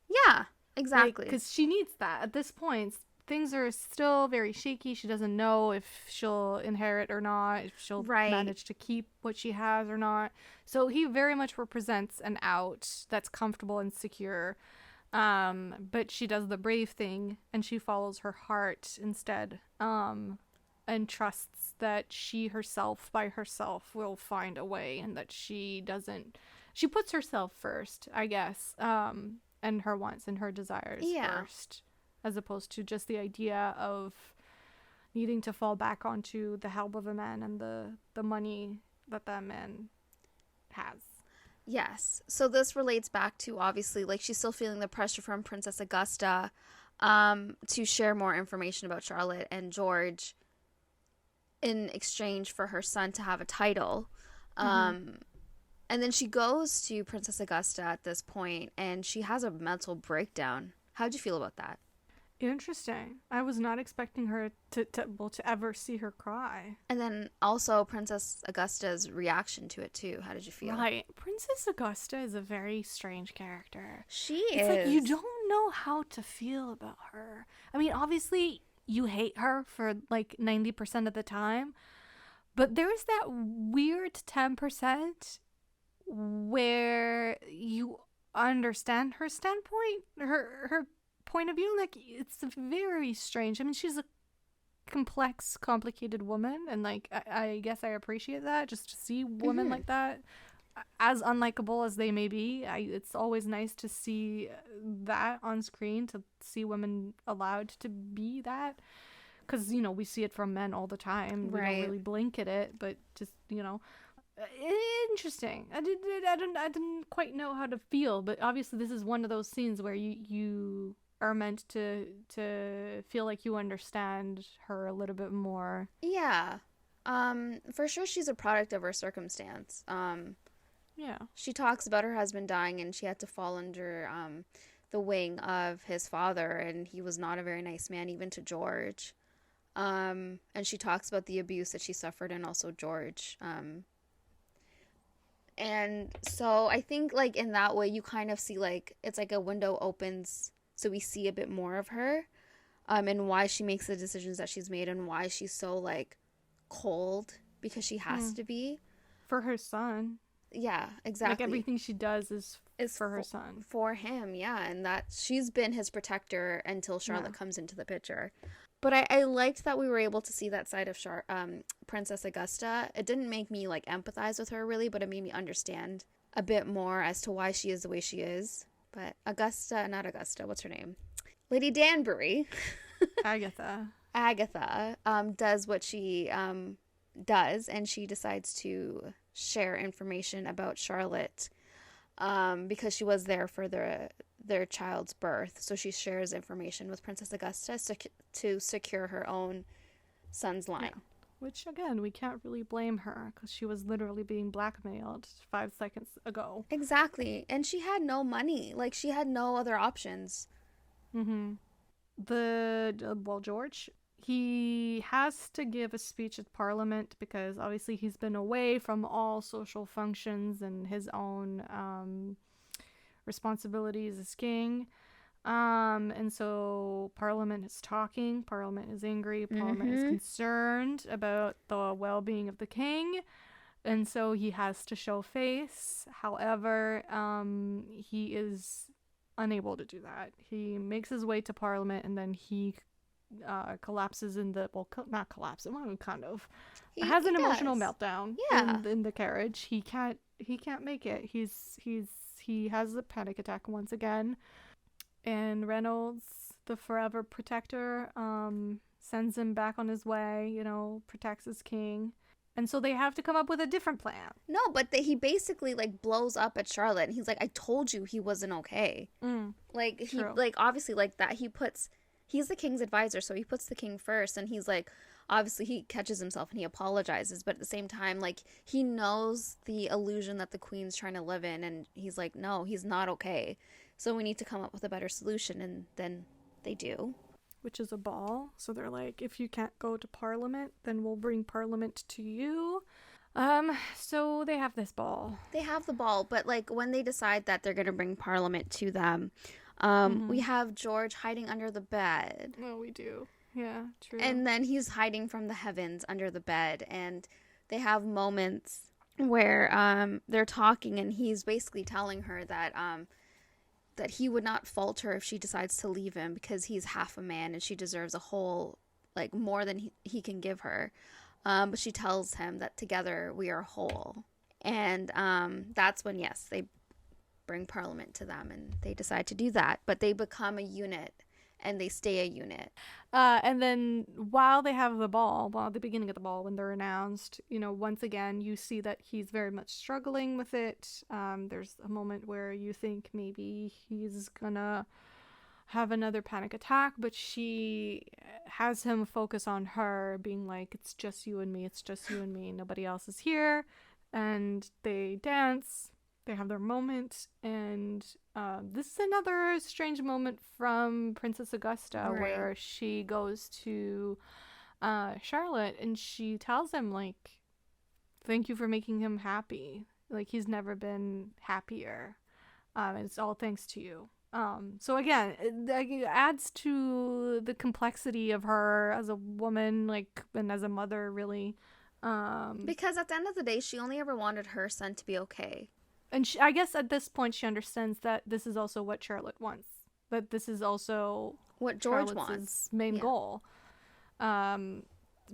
Yeah, exactly. Because she needs that at this point. Things are still very shaky. She doesn't know if she'll inherit or not, if she'll manage to keep what she has or not. So he very much represents an out that's comfortable and secure. But she does the brave thing and she follows her heart instead. And trusts that she herself by herself will find a way, and that she puts herself first, I guess. And her wants and her desires first, as opposed to just the idea of needing to fall back onto the help of a man and the money that man has. Yes. So this relates back to, obviously, like, she's still feeling the pressure from Princess Augusta to share more information about Charlotte and George in exchange for her son to have a title. And then she goes to Princess Augusta at this point, and she has a mental breakdown. How'd you feel about that? Interesting. I was not expecting her to ever see her cry. And then also Princess Augusta's reaction to it too. How did you feel? Right. Princess Augusta is a very strange character. She It's is. like you don't know how to feel about her. I mean, obviously you hate her for like 90% of the time, but there's that weird 10% where you understand her standpoint, her point of view. Like, it's very strange. I mean, she's a complex, complicated woman, and like I guess I appreciate that, just to see women like that, as unlikable as they may be. It's always nice to see that on screen, to see women allowed to be that, because we see it from men all the time. We don't really blink at it, but just interesting. I didn't quite know how to feel, but obviously this is one of those scenes where you are meant to feel like you understand her a little bit more. Yeah. For sure she's a product of her circumstance. Yeah. She talks about her husband dying and she had to fall under the wing of his father, and he was not a very nice man, even to George. And she talks about the abuse that she suffered, and also George. And so I think, like, in that way, you kind of see, like, it's like a window opens, so we see a bit more of her, and why she makes the decisions that she's made, and why she's so, like, cold, because she has to be. For her son. Yeah, exactly. Like, everything she does is for her son. For him, yeah, and that she's been his protector until Charlotte comes into the picture. But I liked that we were able to see that side of Princess Augusta. It didn't make me, like, empathize with her, really, but it made me understand a bit more as to why she is the way she is. But what's her name? Lady Danbury. Agatha. Does what she does, and she decides to share information about Charlotte because she was there for their child's birth. So she shares information with Princess Augusta to secure her own son's line. Yeah. Which, again, we can't really blame her, because she was literally being blackmailed 5 seconds ago. Exactly. And she had no money. Like, she had no other options. Mm-hmm. George, he has to give a speech at Parliament, because obviously he's been away from all social functions and his own responsibilities as king. And so Parliament is talking, Parliament is angry, Parliament is concerned about the well-being of the king, and so he has to show face. However, he is unable to do that. He makes his way to Parliament, and then he collapses in the, not collapse, well, kind of has an emotional meltdown in the carriage. He can't make it. He has a panic attack once again. And Reynolds, the forever protector, sends him back on his way, protects his king. And so they have to come up with a different plan. No, but he basically, like, blows up at Charlotte, and he's like, I told you he wasn't okay. Like, he, like, obviously, like, that he's the king's advisor, so he puts the king first, and he's like, obviously he catches himself and he apologizes, but at the same time, like, he knows the illusion that the queen's trying to live in, and he's like, no, he's not okay. So we need to come up with a better solution, and then they do. Which is a ball. So they're like, if you can't go to Parliament, then we'll bring Parliament to you. So they have this ball. They have the ball, but, like, when they decide that they're going to bring Parliament to them, we have George hiding under the bed. Oh, we do. Yeah, true. And then he's hiding from the heavens under the bed, and they have moments where they're talking, and he's basically telling her that that he would not falter if she decides to leave him, because he's half a man and she deserves a whole, like, more than he can give her. But she tells him that together we are whole. And that's when, yes, they bring Parliament to them, and they decide to do that. But they become a unit, and they stay a unit. And then while they have the ball, at the beginning of the ball, when they're announced, once again, you see that he's very much struggling with it. There's a moment where you think maybe he's gonna have another panic attack, but she has him focus on her, being like, it's just you and me, nobody else is here. And they dance, They have their moment, and this is another strange moment from Princess Augusta, Right. where she goes to Charlotte and she tells him, like, thank you for making him happy. Like, he's never been happier. It's all thanks to you. So again, it adds to the complexity of her as a woman, like, and as a mother, really. Because at the end of the day, she only ever wanted her son to be okay. And I guess at this point, she understands that this is also what Charlotte wants. That this is also what George Charlotte's wants. main goal.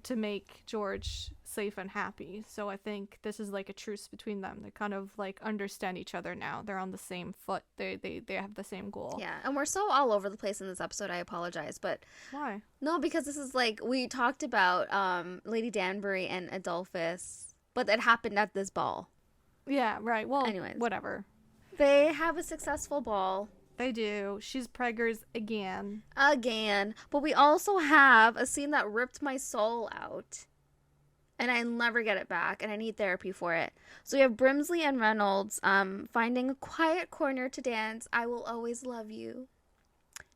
To make George safe and happy. So I think this is like a truce between them. They kind of like understand each other now. They're on the same foot. They have the same goal. Yeah, and we're so all over the place in this episode. I apologize, but why? No, because this is like we talked about Lady Danbury and Adolphus, but that happened at this ball. Yeah, right. Well, anyways, whatever. They have a successful ball. They do. She's preggers again. But we also have a scene that ripped my soul out. And I never get it back. And I need therapy for it. So we have Brimsley and Reynolds finding a quiet corner to dance. I Will Always Love You.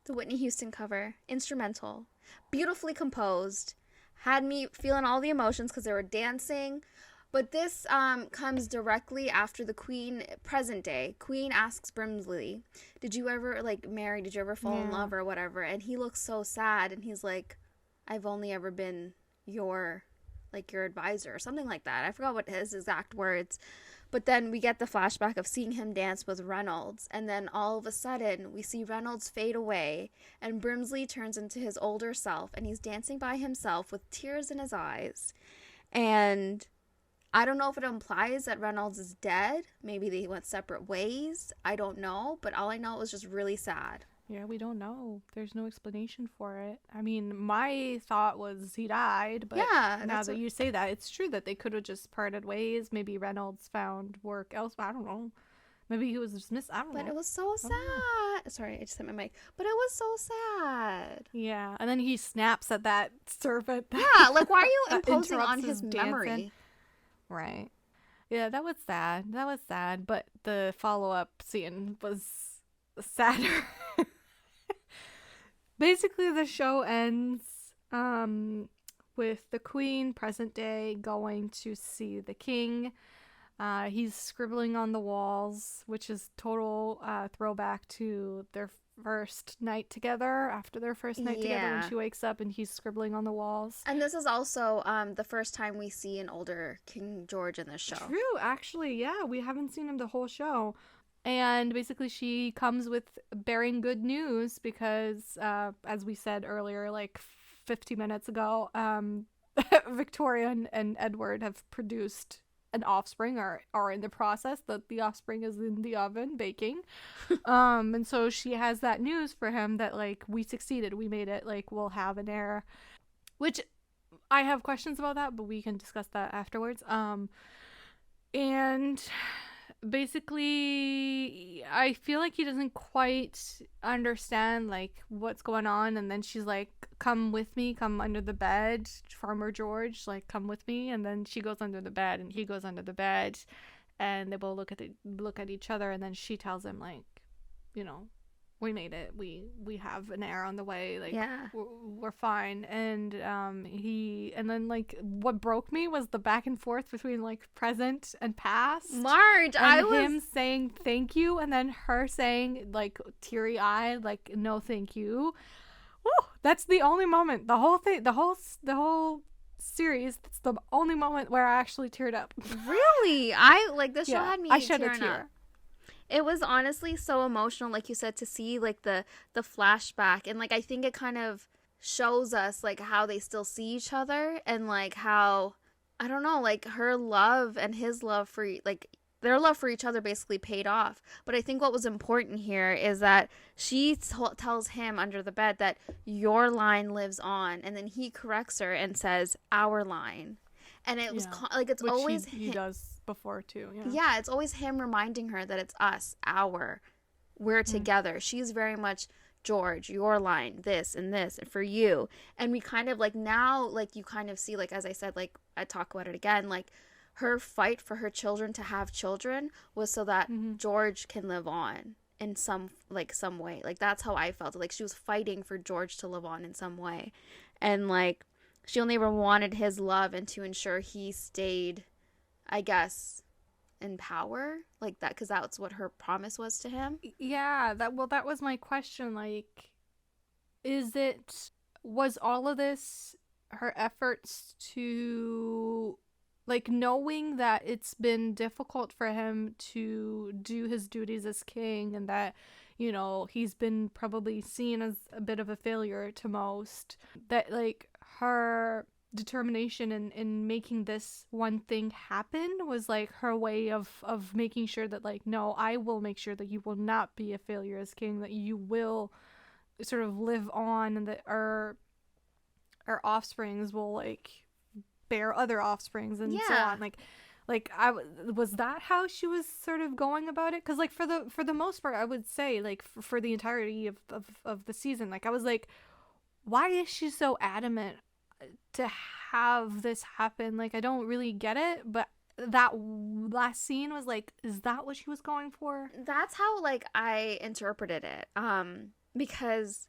The Whitney Houston cover. Instrumental. Beautifully composed. Had me feeling all the emotions because they were dancing. But this comes directly after the Queen, present day. Queen asks Brimsley, did you ever, like, marry? Did you ever fall in love or whatever? And he looks so sad. And he's like, I've only ever been your advisor or something like that. I forgot what his exact words. But then we get the flashback of seeing him dance with Reynolds. And then all of a sudden, we see Reynolds fade away. And Brimsley turns into his older self. And he's dancing by himself with tears in his eyes. And I don't know if it implies that Reynolds is dead. Maybe they went separate ways. I don't know. But all I know, it was just really sad. Yeah, we don't know. There's no explanation for it. I mean, my thought was he died. But now that you say that, it's true that they could have just parted ways. Maybe Reynolds found work elsewhere. I don't know. Maybe he was dismissed. I don't know. But it was so sad. Sorry, I just hit my mic. But it was so sad. Yeah. And then he snaps at that servant. Yeah, like, why are you imposing on his memory? Right. Yeah, that was sad. That was sad. But the follow-up scene was sadder. Basically, the show ends with the Queen, present day, going to see the King. He's scribbling on the walls, which is total throwback to their first night together, after their first night together, when she wakes up and he's scribbling on the walls. And this is also the first time we see an older King George in this show. True, actually, yeah, we haven't seen him the whole show. And basically she comes with bearing good news because, as we said earlier, like 50 minutes ago, Victoria and Edward have produced an offspring, or are in the process. The offspring is in the oven baking. And so she has that news for him that, like, we succeeded, we made it, like, we'll have an heir. Which I have questions about that, but we can discuss that afterwards. And basically I feel like he doesn't quite understand, like, what's going on. And then she's like, come with me, come under the bed, Farmer George, like, come with me. And then she goes under the bed and he goes under the bed, and they both look at each other. And then she tells him, like, you know, we made it, we have an heir on the way, like, we're fine. And and then, like, what broke me was the back and forth between, like, present and past. Marge, and him saying thank you, and then her saying, like, teary-eyed, like, no thank you. Woo! That's the only moment, the whole thing, the whole series, that's the only moment where I actually teared up. Really? This show had me I shed a tearing tear. up. It was honestly so emotional, like you said, to see, like, the flashback. And, like, I think it kind of shows us, like, how they still see each other, and, like, how, I don't know, like, her love and his love for, like, their love for each other basically paid off. But I think what was important here is that she tells him under the bed that your line lives on. And then he corrects her and says, our line. And it was like, it's which always he does before too. Yeah, it's always him reminding her that it's us, we're together. She's very much George, your line, this and for you. And we kind of, like, now, like, you kind of see, like, as I said, like, I talk about it again, like, her fight for her children to have children was so that George can live on in some way. Like, that's how I felt. Like, she was fighting for George to live on in some way. And, like, she only ever wanted his love and to ensure he stayed, I guess, in power. Like, that, because that's what her promise was to him. Yeah, that was my question. Like, was all of this her efforts to, like, knowing that it's been difficult for him to do his duties as king, and that, you know, he's been probably seen as a bit of a failure to most, that, like, her determination in making this one thing happen was, like, her way of making sure that, like, no, I will make sure that you will not be a failure as king, that you will sort of live on, and that our offsprings will, like, bear other offsprings and so on. Like was that how she was sort of going about it? Because, like, for the most part, I would say, like, for the entirety of the season, like, I was like, why is she so adamant to have this happen? Like, I don't really get it, but that last scene was like, is that what she was going for? That's how, like, I interpreted it. Because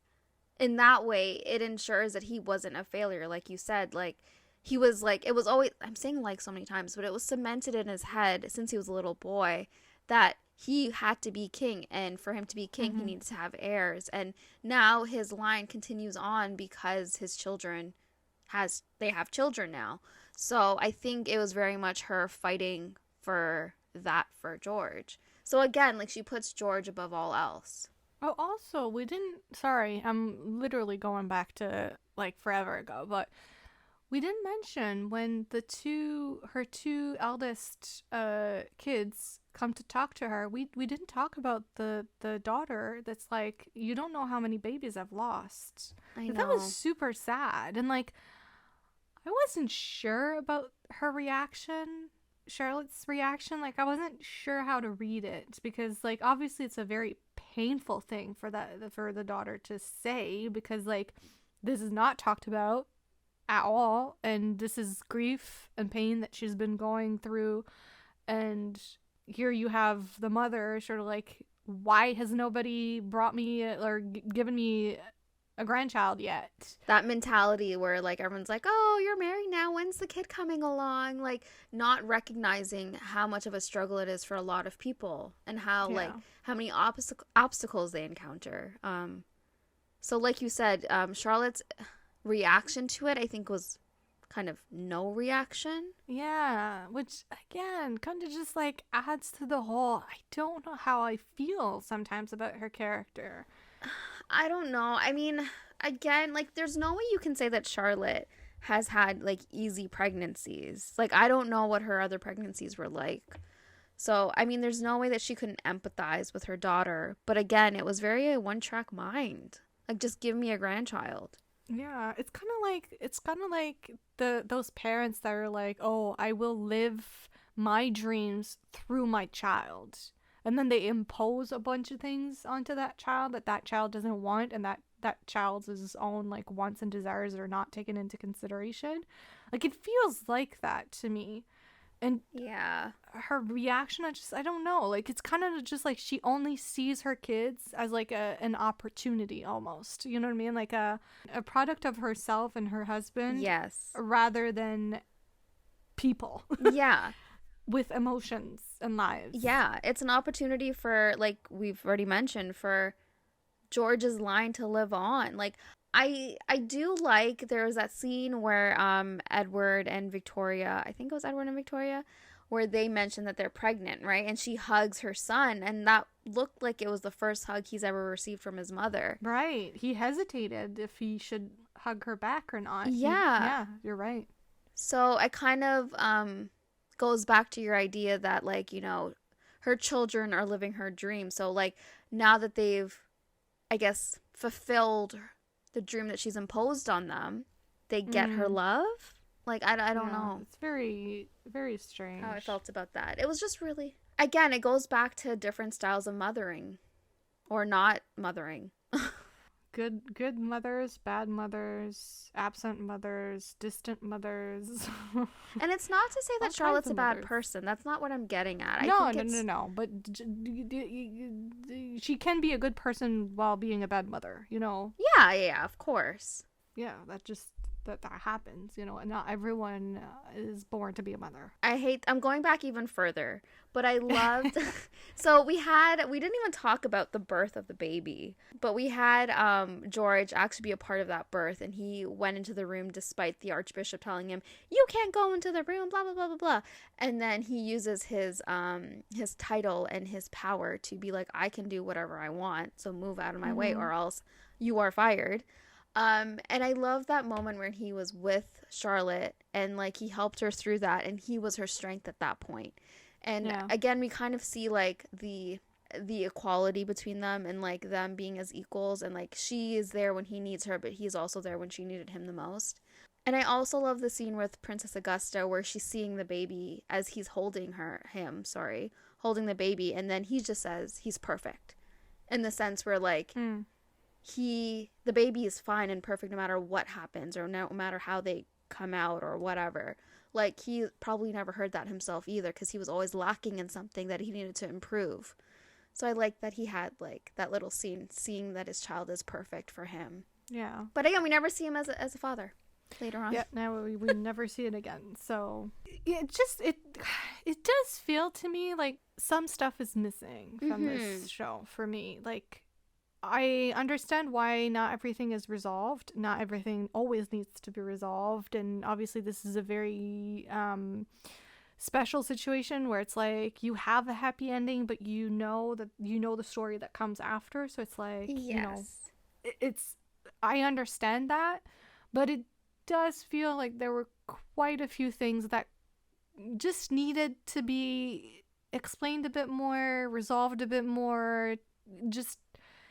in that way, it ensures that he wasn't a failure, like you said. Like, he was, like, it was always, I'm saying like so many times, but it was cemented in his head since he was a little boy that he had to be king, and for him to be king, he needs to have heirs. And now his line continues on because his children they have children now. So I think it was very much her fighting for that for George. So again, like, she puts George above all else. Oh, also, sorry, I'm literally going back to, like, forever ago, but we didn't mention when her two eldest kids come to talk to her. We didn't talk about the daughter that's like, you don't know how many babies I've lost. I know. That was super sad. And, like, I wasn't sure about her reaction, Charlotte's reaction. Like, I wasn't sure how to read it, because, like, obviously it's a very painful thing for the daughter to say, because, like, this is not talked about at all, and this is grief and pain that she's been going through. And here you have the mother sort of like, why has nobody brought me or given me a grandchild yet? That mentality where, like, everyone's like, oh, you're married now, when's the kid coming along? Like, not recognizing how much of a struggle it is for a lot of people, and how like how many obstacles they encounter. So like you said, Charlotte's reaction to it, I think, was kind of no reaction. Yeah, which again kind of just, like, adds to the whole, I don't know how I feel sometimes about her character. I don't know. I mean, again, like, there's no way you can say that Charlotte has had, like, easy pregnancies. Like, I don't know what her other pregnancies were like. So, I mean, there's no way that she couldn't empathize with her daughter. But again, it was very a one-track mind. Like, just give me a grandchild. Yeah, it's kind of like those parents that are like, oh, I will live my dreams through my child. And then they impose a bunch of things onto that child that child doesn't want, and that child's own, like, wants and desires are not taken into consideration. Like, it feels like that to me. And yeah, her reaction, I don't know. Like, it's kind of just like she only sees her kids as, like, an opportunity almost. You know what I mean? Like a product of herself and her husband. Yes. Rather than people. Yeah. With emotions and lives. Yeah, it's an opportunity for, like we've already mentioned, for George's line to live on. Like, I do like, there was that scene where Edward and Victoria, I think it was Edward and Victoria, where they mentioned that they're pregnant, right? And she hugs her son, and that looked like it was the first hug he's ever received from his mother. Right. He hesitated if he should hug her back or not. Yeah. You're right. So I kind of goes back to your idea that, like, you know, her children are living her dream. So, like, now that they've, I guess, fulfilled the dream that she's imposed on them, they get her love. Like, I don't know. It's very, very strange how I felt about that. It was just really, again, it goes back to different styles of mothering or not mothering. good mothers, bad mothers, absent mothers, distant mothers. And it's not to say All that kinds Charlotte's of a bad mothers. person. That's not what I'm getting at. I No, think it's no. But she can be a good person while being a bad mother, you know? yeah, of course. Yeah, that happens, you know, and not everyone is born to be a mother. I'm going back even further, but I loved, so we didn't even talk about the birth of the baby, but we had George actually be a part of that birth, and he went into the room despite the Archbishop telling him, you can't go into the room, blah, blah, blah, blah, blah. And then he uses his title and his power to be like, I can do whatever I want, so move out of my way or else you are fired. And I love that moment where he was with Charlotte and like he helped her through that, and he was her strength at that point. And again, we kind of see like the equality between them and like them being as equals, and like she is there when he needs her, but he's also there when she needed him the most. And I also love the scene with Princess Augusta where she's seeing the baby as he's holding the baby, and then he just says he's perfect, in the sense where like the baby is fine and perfect no matter what happens or no matter how they come out or whatever. Like, he probably never heard that himself either, because he was always lacking in something that he needed to improve. So I like that he had like that little scene, seeing that his child is perfect for him. Yeah. But again, we never see him as a father later on. Yeah, now we never see it again. So it does feel to me like some stuff is missing from this show for me. Like, I understand why not everything is resolved. Not everything always needs to be resolved. And obviously this is a very special situation where it's like you have a happy ending, but you know the story that comes after. So it's like, you know, I understand that, but it does feel like there were quite a few things that just needed to be explained a bit more, resolved a bit more, just...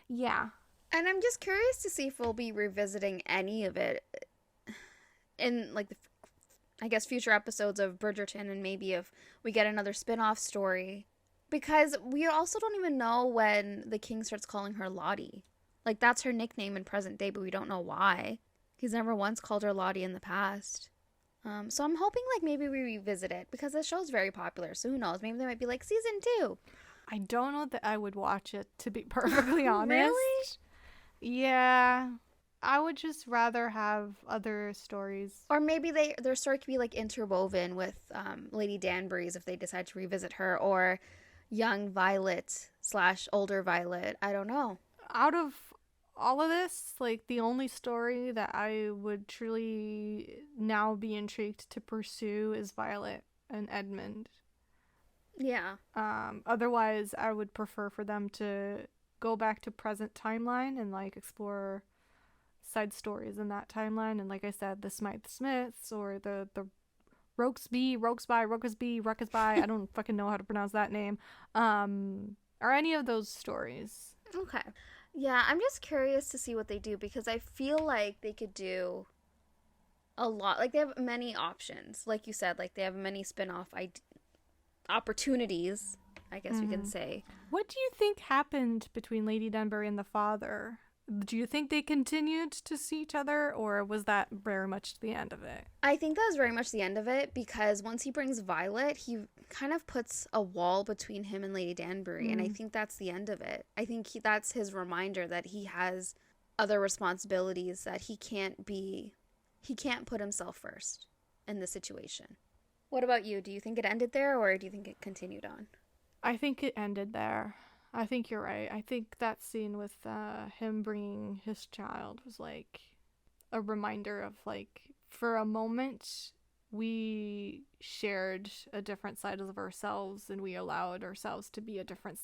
Yeah. And I'm just curious to see if we'll be revisiting any of it in, like, I guess, future episodes of Bridgerton, and maybe if we get another spin-off story. Because we also don't even know when the king starts calling her Lottie. Like, that's her nickname in present day, but we don't know why. He's never once called her Lottie in the past. So I'm hoping, like, maybe we revisit it, because the show's very popular, so who knows? Maybe there might be, like, season 2. I don't know that I would watch it, to be perfectly honest. Really? Yeah. I would just rather have other stories. Or maybe their story could be like interwoven with Lady Danbury's if they decide to revisit her, or young Violet / older Violet. I don't know. Out of all of this, like, the only story that I would truly now be intrigued to pursue is Violet and Edmund. Yeah. Otherwise, I would prefer for them to go back to present timeline and like explore side stories in that timeline. And like I said, the Smythe-Smiths or the Rokesby, I don't fucking know how to pronounce that name. Or any of those stories. Okay. Yeah, I'm just curious to see what they do, because I feel like they could do a lot. Like, they have many options. Like you said, like, they have many spin-off opportunities, I guess we can say. What do you think happened between Lady Danbury and the father? Do you think they continued to see each other, or was that very much the end of it? I think that was very much the end of it, because once he brings Violet, he kind of puts a wall between him and Lady Danbury, and I think that's the end of it. I think that's his reminder that he has other responsibilities, that he can't put himself first in the situation. What about you? Do you think it ended there, or do you think it continued on? I think it ended there. I think you're right. I think that scene with him bringing his child was like a reminder of, like, for a moment we shared a different side of ourselves and we allowed ourselves to be a different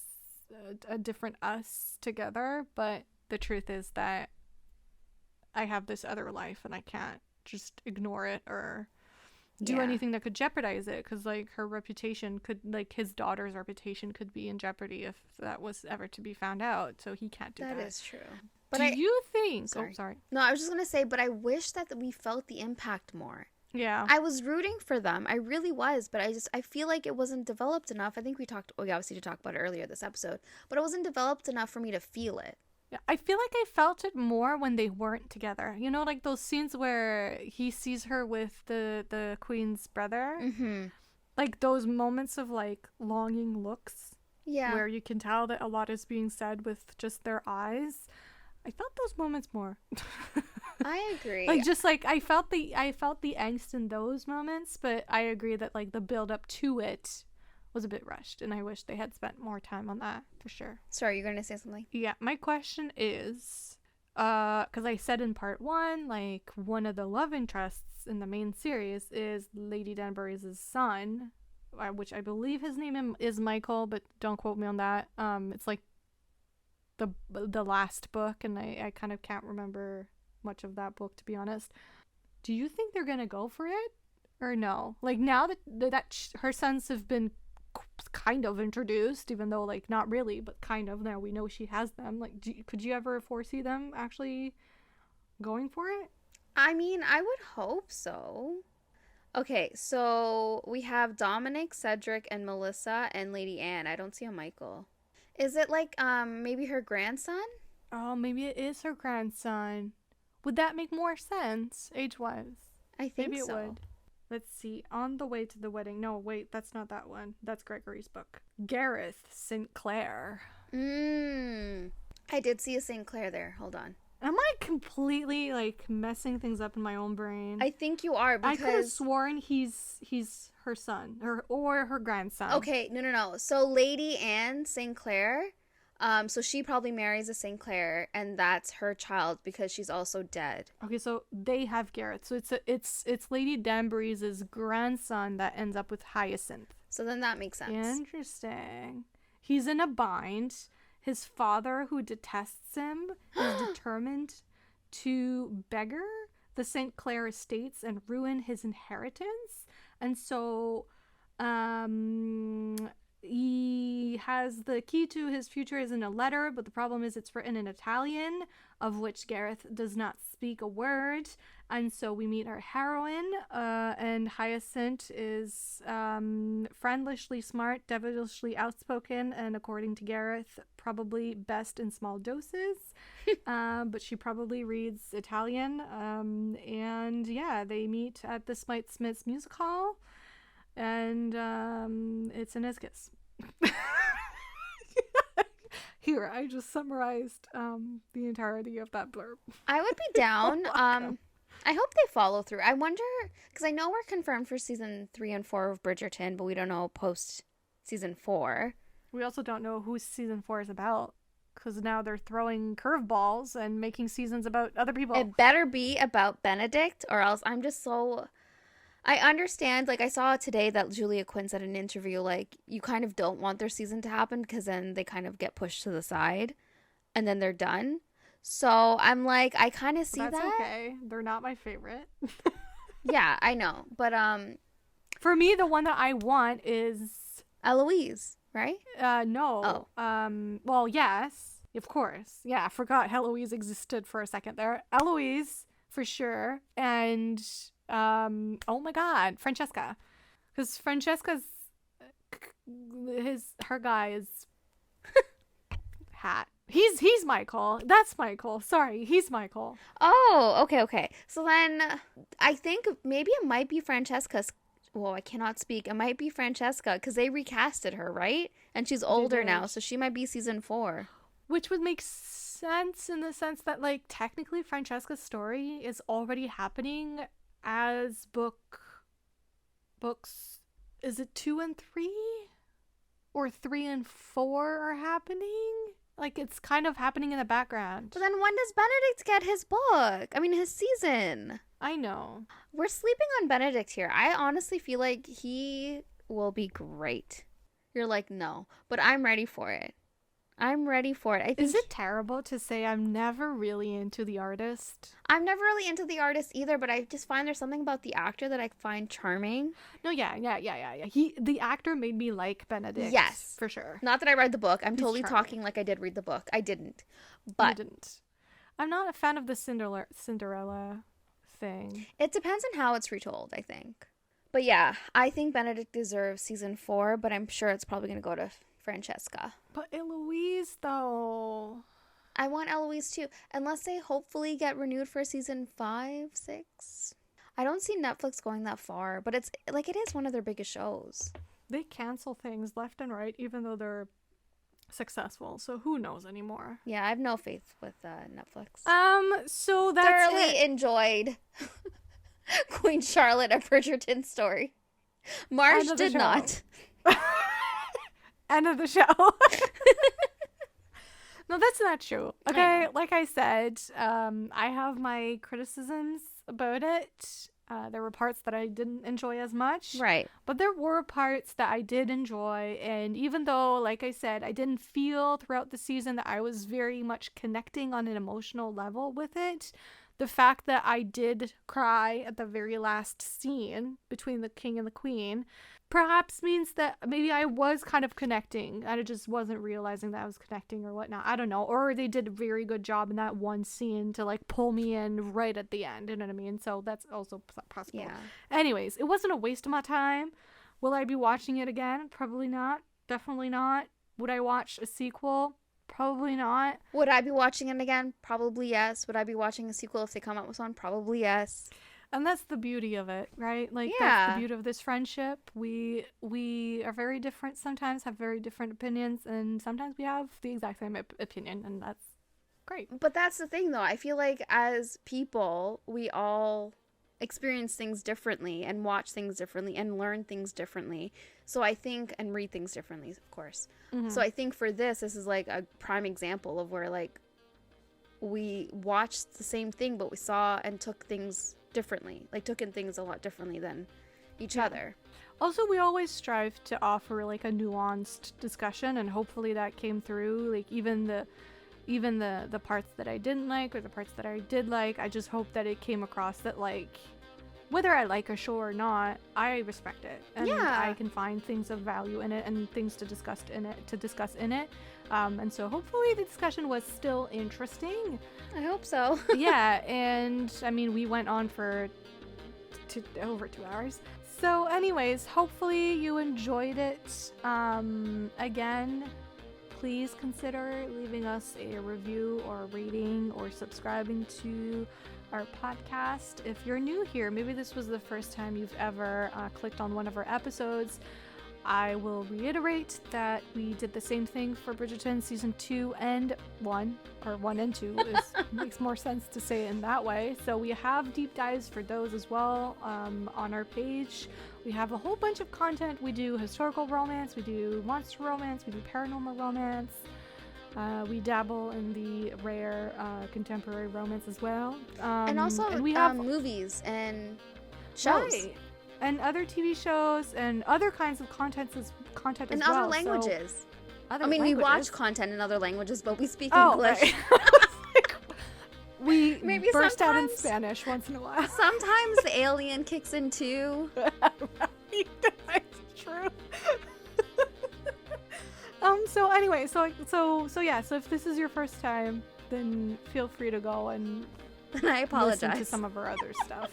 us together. But the truth is that I have this other life and I can't just ignore it or do anything that could jeopardize it, because like her reputation could, like his daughter's reputation could be in jeopardy if that was ever to be found out, so he can't do that. That is true. But do you think sorry. No, I was just gonna say, but I wish that we felt the impact more. Yeah, I was rooting for them, I really was, but I feel like it wasn't developed enough. I think we obviously did talk about it earlier this episode, but it wasn't developed enough for me to feel it. Yeah, I feel like I felt it more when they weren't together. You know, like those scenes where he sees her with the queen's brother. Mm-hmm. Like those moments of like longing looks. Yeah. Where you can tell that a lot is being said with just their eyes. I felt those moments more. I agree. Like just like I felt the angst in those moments, but I agree that like the build up to it was a bit rushed, and I wish they had spent more time on that for sure. Sorry, you're gonna say something? Yeah, my question is, because I said in part 1, like one of the love interests in the main series is Lady Danbury's son, which I believe his name is Michael, but don't quote me on that. It's like the last book, and I kind of can't remember much of that book, to be honest. Do you think they're gonna go for it or no? Like now that her sons have been kind of introduced, even though like not really, but kind of, now we know she has them. Like could you ever foresee them actually going for it? I mean, I would hope so. Okay, so we have Dominic, Cedric, and Melissa, and Lady Anne. I don't see a Michael. Is it like maybe her grandson? Oh, maybe it is her grandson. Would that make more sense age-wise? I think maybe so. It would. Let's see. On the Way to the Wedding. No, wait, that's not that one. That's Gregory's book. Gareth St. Clair. I did see a St. Clair there. Hold on. Am I completely like messing things up in my own brain? I think you are, because I could have sworn he's her son or her grandson. Okay, no. So Lady Anne St. Clair, so she probably marries a St. Clair, and that's her child because she's also dead. Okay, so they have Gareth. So it's Lady Danbury's grandson that ends up with Hyacinth. So then that makes sense. Interesting. He's in a bind. His father, who detests him, is determined to beggar the St. Clair estates and ruin his inheritance. And so he has the key to his future is in a letter, but the problem is it's written in Italian, of which Gareth does not speak a word. And so we meet our heroine, and Hyacinth is friendlishly smart, devilishly outspoken, and according to Gareth, probably best in small doses. But she probably reads Italian. And yeah, they meet at the Smite Smith's Music Hall, and it's an Iscus. Here, I just summarized the entirety of that blurb. I would be down. I hope they follow through. I wonder, because I know we're confirmed for season 3 and 4 of Bridgerton, but we don't know post season 4. We also don't know who season 4 is about, because now they're throwing curveballs and making seasons about other people. It better be about Benedict, or else I'm just so... I understand, like I saw today that Julia Quinn said in an interview, like, you kind of don't want their season to happen because then they kind of get pushed to the side and then they're done. So I'm like, I kind of see That's that. Okay. They're not my favorite. Yeah, I know. But for me, the one that I want is Eloise, right? No. Oh. Well, yes, of course. Yeah, I forgot Eloise existed for a second there. Eloise, for sure. And oh my God, Francesca. Because Francesca's her guy is hat. He's Michael. That's Michael. Sorry, he's Michael. Oh, okay. So then I think maybe it might be Francesca's. Well, I cannot speak. It might be Francesca because they recasted her, right? And she's older now, so she might be season 4. Which would make sense in the sense that, like, technically Francesca's story is already happening as books. Is it 2 and 3? Or 3 and 4 are happening? Like, it's kind of happening in the background. But then when does Benedict get his book? I mean, his season. I know. We're sleeping on Benedict here. I honestly feel like he will be great. You're like, no. But I'm ready for it. I think Is it terrible to say I'm never really into the artist? I'm never really into the artist either, but I just find there's something about the actor that I find charming. No, yeah. The actor made me like Benedict. Yes. For sure. Not that I read the book. I'm totally charming. talking like I did read the book. I didn't. But you didn't. I'm not a fan of the Cinderella thing. It depends on how it's retold, I think. But yeah, I think Benedict deserves season 4, but I'm sure it's probably going to go to Francesca. But Eloise, though. I want Eloise too. Unless they hopefully get renewed for season 5, 6. I don't see Netflix going that far, but it's like it is one of their biggest shows. They cancel things left and right, even though they're successful. So who knows anymore? Yeah, I have no faith with Netflix. So that's thoroughly enjoyed Queen Charlotte: A Bridgerton Story. Marge did not. End of the show. No, that's not true. Okay, like I said, I have my criticisms about it. There were parts that I didn't enjoy as much. Right. But there were parts that I did enjoy. And even though, like I said, I didn't feel throughout the season that I was very much connecting on an emotional level with it, the fact that I did cry at the very last scene between the king and the queen perhaps means that maybe I was kind of connecting. I just wasn't realizing that I was connecting or whatnot. I don't know. Or they did a very good job in that one scene to like pull me in right at the end. You know what I mean? So that's also possible. Yeah. Anyways, it wasn't a waste of my time. Will I be watching it again? Probably not. Definitely not. Would I watch a sequel? Probably not. Would I be watching it again? Probably yes. Would I be watching a sequel if they come out with one? Probably yes. And that's the beauty of it, right? Like, yeah. That's the beauty of this friendship. We are very different sometimes, have very different opinions, and sometimes we have the exact same opinion, and that's great. But that's the thing, though. I feel like as people, we all experience things differently and watch things differently and learn things differently. So I think, and read things differently, of course. Mm-hmm. So I think for this is like a prime example of where, like, we watched the same thing, but we saw and took things differently, like took in things a lot differently than each other. Also, we always strive to offer like a nuanced discussion, and hopefully that came through. Like even the parts that I didn't like or the parts that I did like, I just hope that it came across that like whether I like a show or not, I respect it, and I can find things of value in it and things to discuss in it. And so hopefully the discussion was still interesting. I hope so. Yeah, and I mean, we went on for over 2 hours. So anyways, hopefully you enjoyed it. Again, please consider leaving us a review or a rating or subscribing to our podcast. If you're new here, maybe this was the first time you've ever clicked on one of our episodes, I will reiterate that we did the same thing for Bridgerton season 2 and 1, or 1 and 2 makes more sense to say it in that way. So we have deep dives for those as well on our page. We have a whole bunch of content. We do historical romance, we do monster romance, we do paranormal romance. We dabble in the rare contemporary romance as well. And also we have movies and shows. Right. And other TV shows and other kinds of content as well. In other languages. So, we watch content in other languages, but we speak English. Right. We maybe burst out in Spanish once in a while. Sometimes the alien kicks in too. Right. That's true. So anyway, so if this is your first time, then feel free to go and I apologize. Listen to some of our other stuff.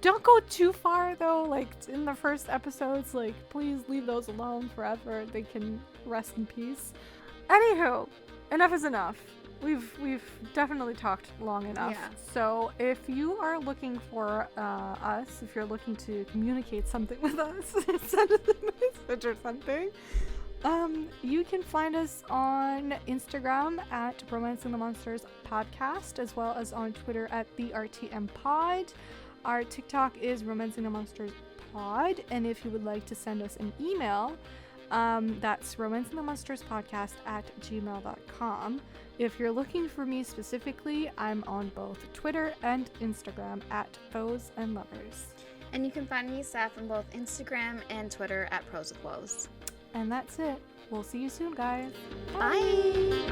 Don't go too far though, like in the first episodes, like please leave those alone forever. They can rest in peace. Anywho, enough is enough. We've definitely talked long enough. Yeah. So if you are looking for us, if you're looking to communicate something with us, send us a message or something, you can find us on Instagram at Romancing the Monsters Podcast, as well as on Twitter at the RTM Pod. Our TikTok is Romancing the Monsters Pod, and if you would like to send us an email, that's romancingthemonsterspodcast@gmail.com. If you're looking for me specifically, I'm on both Twitter and Instagram at Foes and Lovers. And you can find me, Seff, on both Instagram and Twitter at Pros with Woes. And that's it. We'll see you soon, guys. Bye.